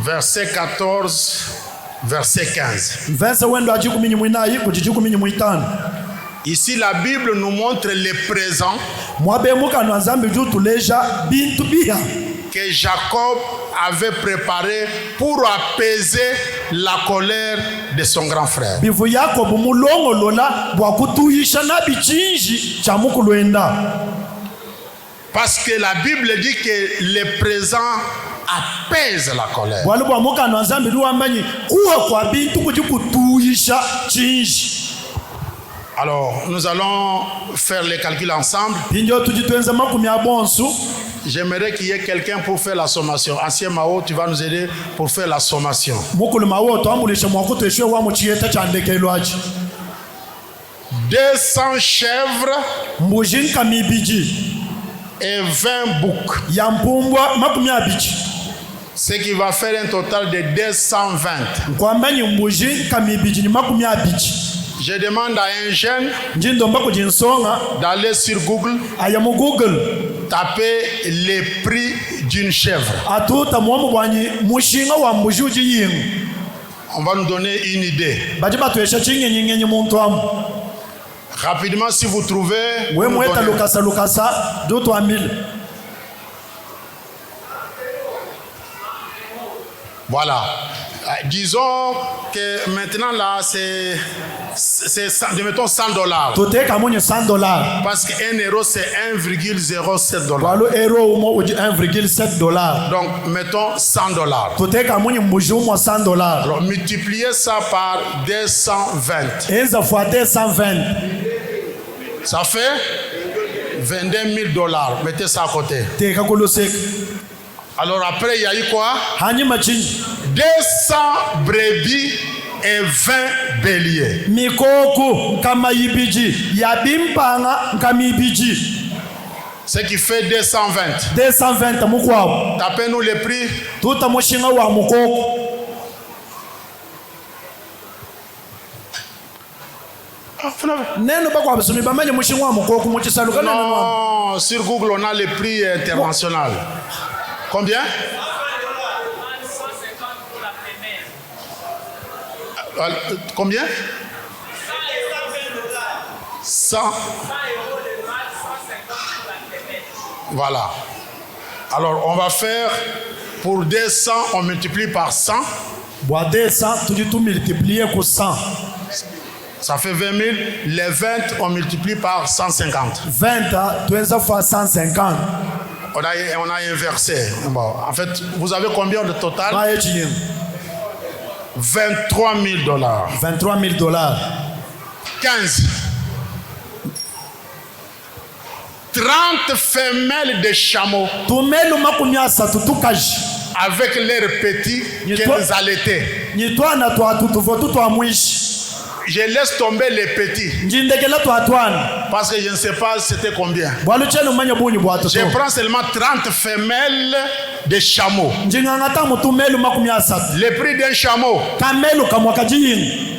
[SPEAKER 1] verset 14, verset 15.
[SPEAKER 2] mvese wendo ajikumi mwinayi kujijikumi mwitano.
[SPEAKER 1] Ici, la Bible nous montre le présent
[SPEAKER 2] Mwabemuka na nzambi juu tuleja bintu biha
[SPEAKER 1] que Jacob avait préparé pour apaiser la colère de son grand frère.
[SPEAKER 2] bivu Yakobo mulongo lola bwa kutuhisha na bichinji cha mukulwenda.
[SPEAKER 1] Parce que la Bible dit que le présent apaise la colère.
[SPEAKER 2] Bwali bwa muka na nzambi luambanyi kuwa kwa bintu kujikutuhisha chinji.
[SPEAKER 1] Alors, nous allons faire les calculs ensemble.
[SPEAKER 2] Pinjo tujitwenza makumi abonsu.
[SPEAKER 1] J'aimerais qu'il y ait quelqu'un pour faire la sommation. Ancien Mao, tu vas nous aider pour faire la sommation.
[SPEAKER 2] Mukulu mawo twamulisha mwakuto eshwe wa muchiyeta chandeke lwaji.
[SPEAKER 1] 200 chèvres
[SPEAKER 2] Mbujinka mibiji
[SPEAKER 1] et 20 boucs.
[SPEAKER 2] ya mpumbwa makumi abiji.
[SPEAKER 1] Ce qui va faire un total de 220.
[SPEAKER 2] Kwambanyi mbujinka mibiji ni makumi abiji.
[SPEAKER 1] Je demande à un jeune
[SPEAKER 2] Njindo mbako jinsonga
[SPEAKER 1] d'aller sur Google,
[SPEAKER 2] aya mu Google
[SPEAKER 1] taper le prix d'une chèvre.
[SPEAKER 2] atuta mwamu bwanyi mushinga wa mbujuji yingu.
[SPEAKER 1] On va nous donner une idée.
[SPEAKER 2] Baji batwesha chingenyenyenye muntu amu.
[SPEAKER 1] Rapidement, si vous trouvez, vous
[SPEAKER 2] We
[SPEAKER 1] nous
[SPEAKER 2] mweta
[SPEAKER 1] donnez.
[SPEAKER 2] lukasa do 3000.
[SPEAKER 1] Voilà. Disons que maintenant là, c'est mettons $100.
[SPEAKER 2] Toteka munye $100.
[SPEAKER 1] Parce qu'un euro, c'est 1,07 $.
[SPEAKER 2] Walo euro umo uji $1.7.
[SPEAKER 1] Donc, mettons $100.
[SPEAKER 2] Toteka munye mbuji umo $100.
[SPEAKER 1] Alors, multipliez ça par 220.
[SPEAKER 2] Enza fois 220.
[SPEAKER 1] Ça fait $22 000. Mettez ça à côté.
[SPEAKER 2] Teka kulosek.
[SPEAKER 1] Alors, après, il y a eu quoi?
[SPEAKER 2] Hanyi machinji.
[SPEAKER 1] 200 brebis et 20 béliers.
[SPEAKER 2] Mikoku kama ibiji. Yabimpanga kama ibiji.
[SPEAKER 1] Ce qui fait 220.
[SPEAKER 2] 220 mukwao.
[SPEAKER 1] Tapez-nous le prix.
[SPEAKER 2] Tuta mushinga wa mukoku. Neno bakwa basumi bamenye mushinga wa mukoku muchisaluka neno.
[SPEAKER 1] Non, sur Google, on a le prix international. Combien?
[SPEAKER 4] 150 pour la femelle.
[SPEAKER 1] Combien?
[SPEAKER 4] 100
[SPEAKER 1] 100.
[SPEAKER 4] € de mâle, 150 pour la femelle.
[SPEAKER 1] Voilà. Alors, on va faire pour 200, on multiplie par 100.
[SPEAKER 2] Bwa 200 tuji tu multiplier ku 100.
[SPEAKER 1] Ça fait 20 000. Les 20, on multiplie par 150.
[SPEAKER 2] 20 tuenza fois 150.
[SPEAKER 1] On a inversé. Bon, en fait, vous avez combien de total?
[SPEAKER 2] Ba yechi
[SPEAKER 1] $23 000.
[SPEAKER 2] $23,000.
[SPEAKER 1] 15. 30 femelles de chameaux
[SPEAKER 2] Tumelu makumi asatu tukaji.
[SPEAKER 1] avec leurs petits qu'elles allaitaient.
[SPEAKER 2] Nyitwana twa tutuvo tutwa mwishi.
[SPEAKER 1] Je laisse tomber les petits
[SPEAKER 2] Njindekela twa twana.
[SPEAKER 1] parce que je ne sais pas c'était combien.
[SPEAKER 2] Bwalu chenu manya bunyi bwa toto.
[SPEAKER 1] Je prends seulement 30 femelles de chameaux.
[SPEAKER 2] Njingangata mutumelu makumi asatu.
[SPEAKER 1] Le prix d'un chameau,
[SPEAKER 2] Kamelu kamwaka jiyingi.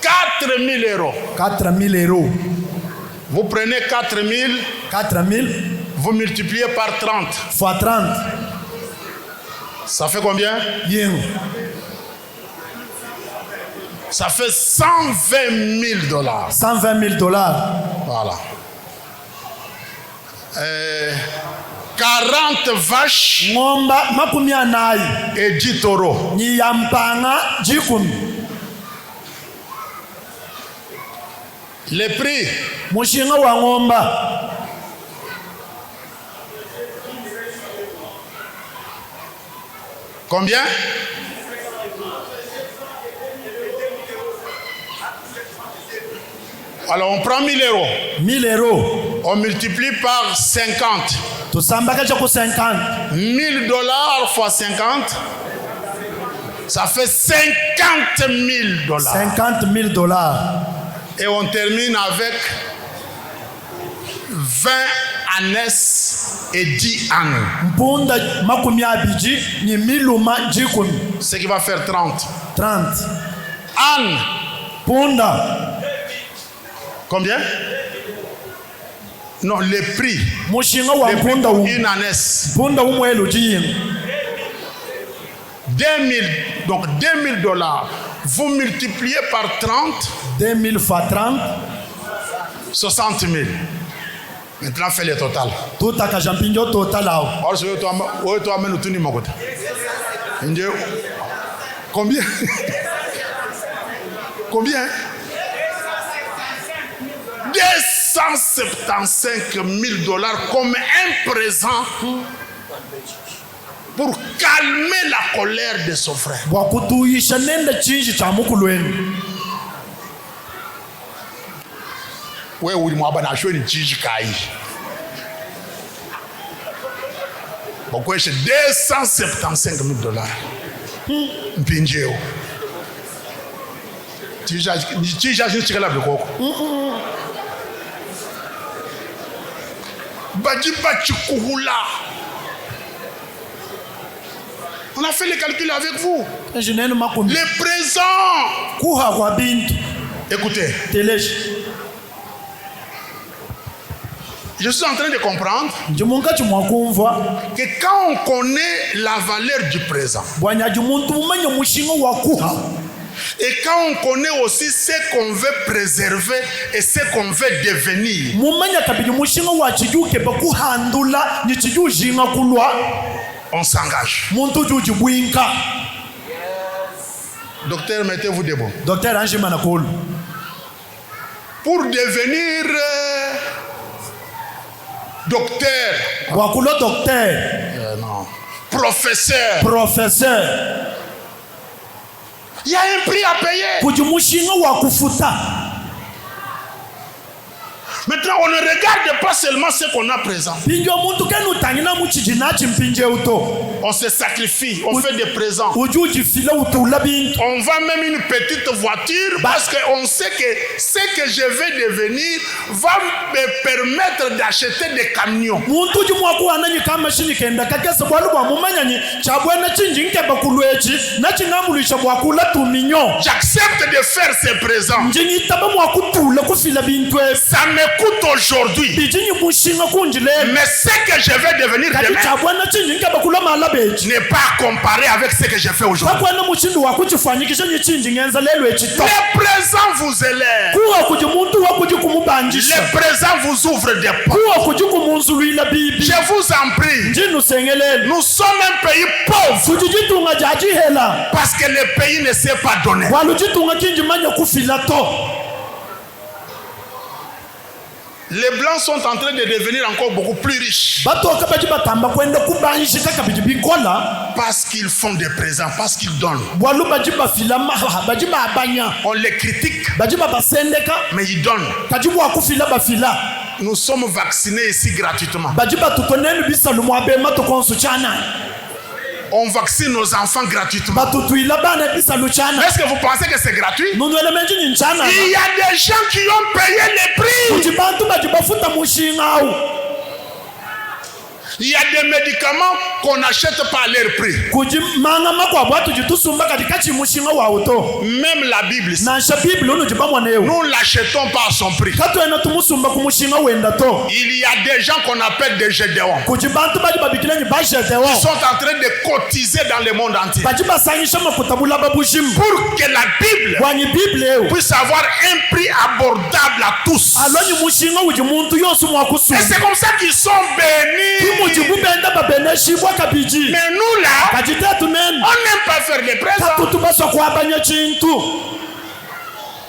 [SPEAKER 1] 4 000 €.
[SPEAKER 2] 4,000 €.
[SPEAKER 1] Vous prenez 4 000,
[SPEAKER 2] 4,000
[SPEAKER 1] vous multipliez par 30.
[SPEAKER 2] fois 30.
[SPEAKER 1] Ça fait combien?
[SPEAKER 2] Yingi.
[SPEAKER 1] Ça fait $120 000.
[SPEAKER 2] $120,000.
[SPEAKER 1] Voilà. 40 vaches
[SPEAKER 2] Ngomba makumi anayi.
[SPEAKER 1] et 10 taureaux.
[SPEAKER 2] Nyiyampanga jikumi.
[SPEAKER 1] Le prix,
[SPEAKER 2] Mushinga wa ngomba.
[SPEAKER 1] combien? Alors on prend 1 000 €.
[SPEAKER 2] 1,000 €.
[SPEAKER 1] On multiplie par 50.
[SPEAKER 2] Tusambaka cha ku 50.
[SPEAKER 1] $1 000 fois 50. Ça fait $50 000.
[SPEAKER 2] $50,000.
[SPEAKER 1] Et on termine avec 20 ânesses et 10 ânes.
[SPEAKER 2] Mpunda makumi abiji ni miluma jikumi.
[SPEAKER 1] Ce qui va faire 30.
[SPEAKER 2] 30.
[SPEAKER 1] Ânes,
[SPEAKER 2] Punda.
[SPEAKER 1] combien? Non, le prix.
[SPEAKER 2] Mushinga wa
[SPEAKER 1] Le prix
[SPEAKER 2] mpunda
[SPEAKER 1] pour
[SPEAKER 2] umu.
[SPEAKER 1] une ânesse.
[SPEAKER 2] Punda umwelu jiyingi.
[SPEAKER 1] donc $2000, vous multipliez par 30,
[SPEAKER 2] 2000 fois 30
[SPEAKER 1] 60 000. Maintenant, fais le total.
[SPEAKER 2] tutakajampinjo total awo
[SPEAKER 1] Or, si toi, amènes tout le monde. Combien? Combien? 275 000 $ comme un présent pour calmer la colère de son frère.
[SPEAKER 2] bwakutuyisha nende chinji cha mukulu wenu.
[SPEAKER 1] Ouais, oui, moi, ben, je suis un kai. Pourquoi c'est 275 000 $? Mpinjeo. Tu as juste la bloc. On a fait les calculs avec vous.
[SPEAKER 2] Engineer makumbi
[SPEAKER 1] Les présents.
[SPEAKER 2] kuha kwa bintu
[SPEAKER 1] Écoutez,
[SPEAKER 2] teleshi
[SPEAKER 1] je suis en train de comprendre
[SPEAKER 2] njimunga chimwakumva
[SPEAKER 1] que quand on connaît la valeur du présent
[SPEAKER 2] bwanyaji muntu mumanye mushingo wa kuha
[SPEAKER 1] et quand on connaît aussi ce qu'on veut préserver et ce qu'on veut devenir,
[SPEAKER 2] mumanya kabili mushingo wa chijuke bakuhandula ni chijujinga kulwa
[SPEAKER 1] on s'engage.
[SPEAKER 2] muntu juji bwinka.
[SPEAKER 1] Docteur, mettez-vous debout.
[SPEAKER 2] Docteur Anjima Nakolo
[SPEAKER 1] Pour devenir docteur,
[SPEAKER 2] wakulo docteur
[SPEAKER 1] non, professeur,
[SPEAKER 2] professeur
[SPEAKER 1] il y a un prix à payer.
[SPEAKER 2] kuji mushinga wa kufuta.
[SPEAKER 1] Maintenant, on ne regarde pas seulement ce qu'on a présent.
[SPEAKER 2] pinjo muntu kenu tangina muchiji nachi mpinje uto
[SPEAKER 1] On se sacrifie, on fait des présents.
[SPEAKER 2] ujuji fila utula bintu
[SPEAKER 1] On vend même une petite voiture parce qu'on sait que ce que je vais devenir va me permettre d'acheter des camions.
[SPEAKER 2] muntu ji mwakuwa nanyi kama shini kenda kakesa bwalu bwa mumanyanyi chabwena chinji nkeba kulwechi nachi ngamulisha bwakula tuminyo
[SPEAKER 1] J'accepte de faire ces présents.
[SPEAKER 2] njinyi taba mwakutula kufila bintu
[SPEAKER 1] Ça me coûte aujourd'hui.
[SPEAKER 2] bijinyi mushinga kunjile
[SPEAKER 1] Mais ce que je vais devenir
[SPEAKER 2] kati
[SPEAKER 1] demain
[SPEAKER 2] chabwena chinji nkeba kula malabechi
[SPEAKER 1] n'est pas comparé avec ce que je fais aujourd'hui.
[SPEAKER 2] kakwena muchindi wakuchifanyikisha nyi chinji ngenza lelo echito
[SPEAKER 1] Les présents vous élèvent.
[SPEAKER 2] kuwa kuji muntu wakuji kumubanjisha
[SPEAKER 1] Les présents vous ouvrent des portes.
[SPEAKER 2] kuwa kuji kumunzulwila bibi
[SPEAKER 1] Je vous en prie.
[SPEAKER 2] njinu sengelelo
[SPEAKER 1] Nous sommes un pays pauvre
[SPEAKER 2] kujijitunga jajihela
[SPEAKER 1] parce que le pays ne s'est pas donné.
[SPEAKER 2] walujitunga kinji manya kufila to.
[SPEAKER 1] Les blancs sont en train de devenir encore beaucoup plus riches
[SPEAKER 2] batoka baji batamba kwenda kubanjika kabiji bikola
[SPEAKER 1] parce qu'ils font des présents, parce qu'ils donnent.
[SPEAKER 2] bwalu baji bafila baji babanya
[SPEAKER 1] On les critique,
[SPEAKER 2] baji babasendeka
[SPEAKER 1] mais ils donnent.
[SPEAKER 2] kaji bwakufila bafila
[SPEAKER 1] Nous sommes vaccinés ici gratuitement.
[SPEAKER 2] baji batutonenu bisalumu abema tokonsu chana
[SPEAKER 1] On vaccine nos enfants gratuitement.
[SPEAKER 2] batutuila bana bisalu chana
[SPEAKER 1] Est-ce que vous pensez que c'est gratuit?
[SPEAKER 2] nunwele menji ni nchana
[SPEAKER 1] Il y a des gens qui ont payé les prix.
[SPEAKER 2] kuji bantu baji bafuta mushinga au
[SPEAKER 1] Il y a des médicaments qu'on n'achète pas à leur prix.
[SPEAKER 2] kuji mangama kwa bwatu jitusumba katika chimushinga wa uto
[SPEAKER 1] Même la Bible,
[SPEAKER 2] nansha biblia unu jibamwa neyo
[SPEAKER 1] nous ne l'achetons pas à son prix.
[SPEAKER 2] katwena tumusumba kumushinga wenda to
[SPEAKER 1] Il y a des gens qu'on appelle des gédéons.
[SPEAKER 2] kuji bantu baji babikilenyi
[SPEAKER 1] Ils
[SPEAKER 2] bashetewo
[SPEAKER 1] sont en train de cotiser dans le monde entier
[SPEAKER 2] baji basanyisha makutabula babushimu
[SPEAKER 1] pour que la Bible
[SPEAKER 2] bwanyi biblia eyo
[SPEAKER 1] puisse avoir un prix abordable à tous.
[SPEAKER 2] alonyi mushinga uji muntu yonse
[SPEAKER 1] Et
[SPEAKER 2] mwakusuma
[SPEAKER 1] c'est comme ça qu'ils sont bénis.
[SPEAKER 2] mujibubenda babeneshibwa kabiji
[SPEAKER 1] Mais nous là,
[SPEAKER 2] kajitetu nene
[SPEAKER 1] on n'aime pas faire des présents.
[SPEAKER 2] tatutubaswa kwabanya chintu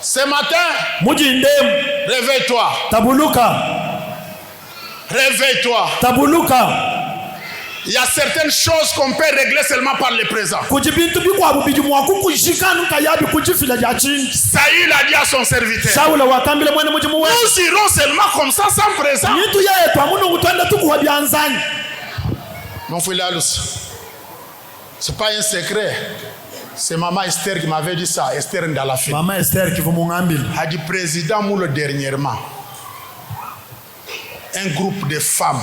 [SPEAKER 1] Ce matin,
[SPEAKER 2] mujindemu
[SPEAKER 1] réveille-toi.
[SPEAKER 2] tabuluka
[SPEAKER 1] Réveille-toi.
[SPEAKER 2] tabuluka
[SPEAKER 1] Il y a certaines choses qu'on peut régler seulement par les présents.
[SPEAKER 2] kuji bintu bikwabu biji mwakukushikanu kayabi kujifila ja chintu
[SPEAKER 1] Saül a dit à son serviteur,
[SPEAKER 2] saula wakambile mwene mujimu we
[SPEAKER 1] nous irons seulement comme ça sans présent.
[SPEAKER 2] nyitu yetu amunungu twenda tukuwa byanzanyi
[SPEAKER 1] Mon frère Lalus, c'est pas un secret. C'est maman Esther qui m'avait dit ça, Esther Ndalafi.
[SPEAKER 2] mama Esther kivumungambile
[SPEAKER 1] A dit président Moule dernièrement, un groupe de femmes,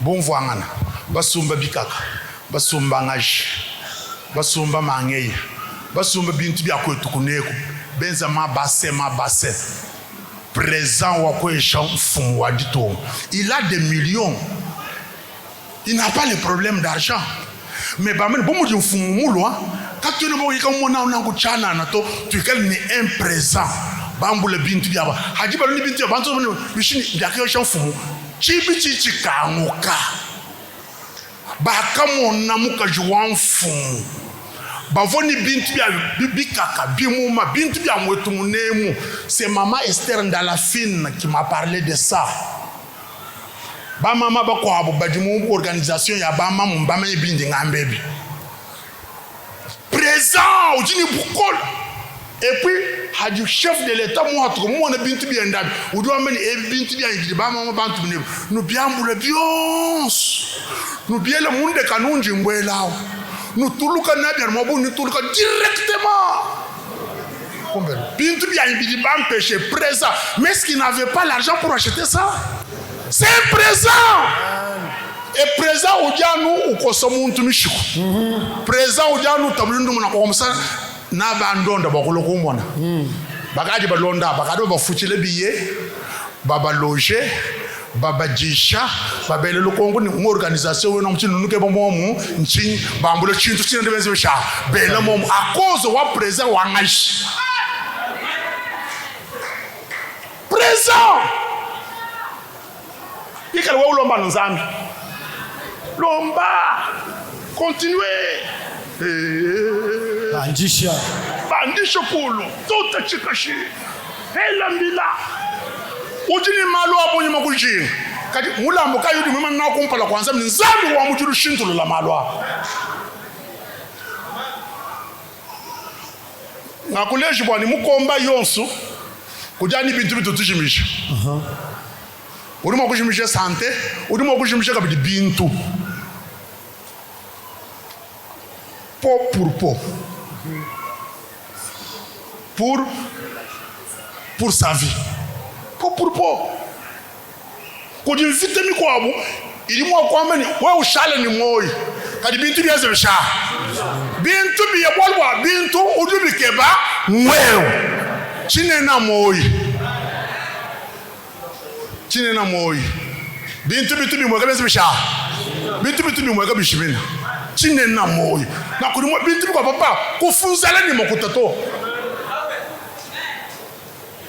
[SPEAKER 1] bon voangana, basumba bikaka, basumba ngaji, basumba mangei, basumba bintu bya kwetukuneko, benza ma basse, présent wa kwesha mfumu wa dito. Il a des millions. Il n'a pas le problème d'argent. mais ba men bomu mfumu mulwa ka tu ne bo yika mona na ku chana na to tu kal ni un présent bambula bintu byaba haji ba ni bintu ba nzo no bishini ndakyo sha mfumu chibi chichika ngoka ba kamona muka juwa mfumu bavoni bintu bya bikaka bimuma bintu bya mwetu munemu. C'est maman Esther Ndalafine qui m'a parlé de ça. Ba mama ba ko abo bajimu organisation ya ba mama mbama yebindi ngambebi présent ujini bukol. Et puis haju chef de l'état mo atko mo na bintu bya ndabi udu ameni e bintu bya ngidi ba mama bantu munemu no byambula byons no byele munde kanunji ngwelao nous tuluka nabia mabu nous tuluka directement. Bintu bien il va empêcher présent, mais est-ce qu'il n'avait pas l'argent pour acheter ça? C'est présent. Et présent au dianu ukosomuntu mishiku. Présent au dianu tabulundu muna kwa msa na bandonda bakolo kumona. Bagaji balonda bagado bafutile billet baba loger baba jisha babele lukongo ni organisation we no mtinu nuke bomomu nchi bambulo chintu chine ndebeze sha bele mom à cause wa présent wa ngashi présent ikale wa ulomba nzambi lomba continuer bandisha polo tota chikashi hela mbila ujini malo abonye makujini kati mulambo kayudi mwema na kumpala kwanza nzambi wa mujuru shintulu la malo ngakuleji bwani mukomba yonsu kujani bintu bitu tujimisha urimo kujimisha sante urimo kujimisha kabidi bintu po pour sa vie pour kujimfite mikwabu ilimo kwamba ni wewe ushale ni moyo kadi bintu byaze sha bintu biye bolwa bintu udubikeba wewe chinena moyo bintu bimweka byaze sha bintu bimweka bishimina chinena moyo na kulimo bintu kwa papa kufunzala ni makutato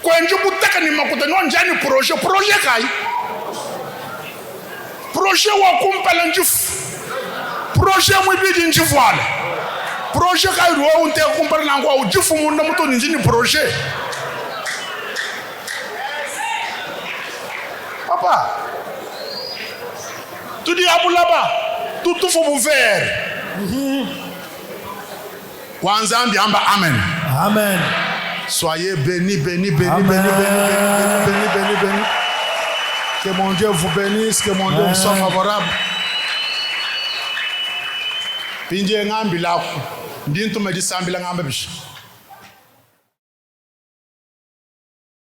[SPEAKER 1] kwenje kutaka ni makuta no njani projet kai projet wa kumpala njifu projet mwibidi njifu wala projet kai ruwa unte kumpala nangwa ujifu munda muto njini projet papa tu dis abulaba tout faut vous faire wanzambi amba amen
[SPEAKER 2] amen.
[SPEAKER 1] Soyez bénis. Que mon Dieu vous bénisse, que mon Dieu vous soit favorable. Pinje ngambi lako. Ndintu medisambila ngambe bisha.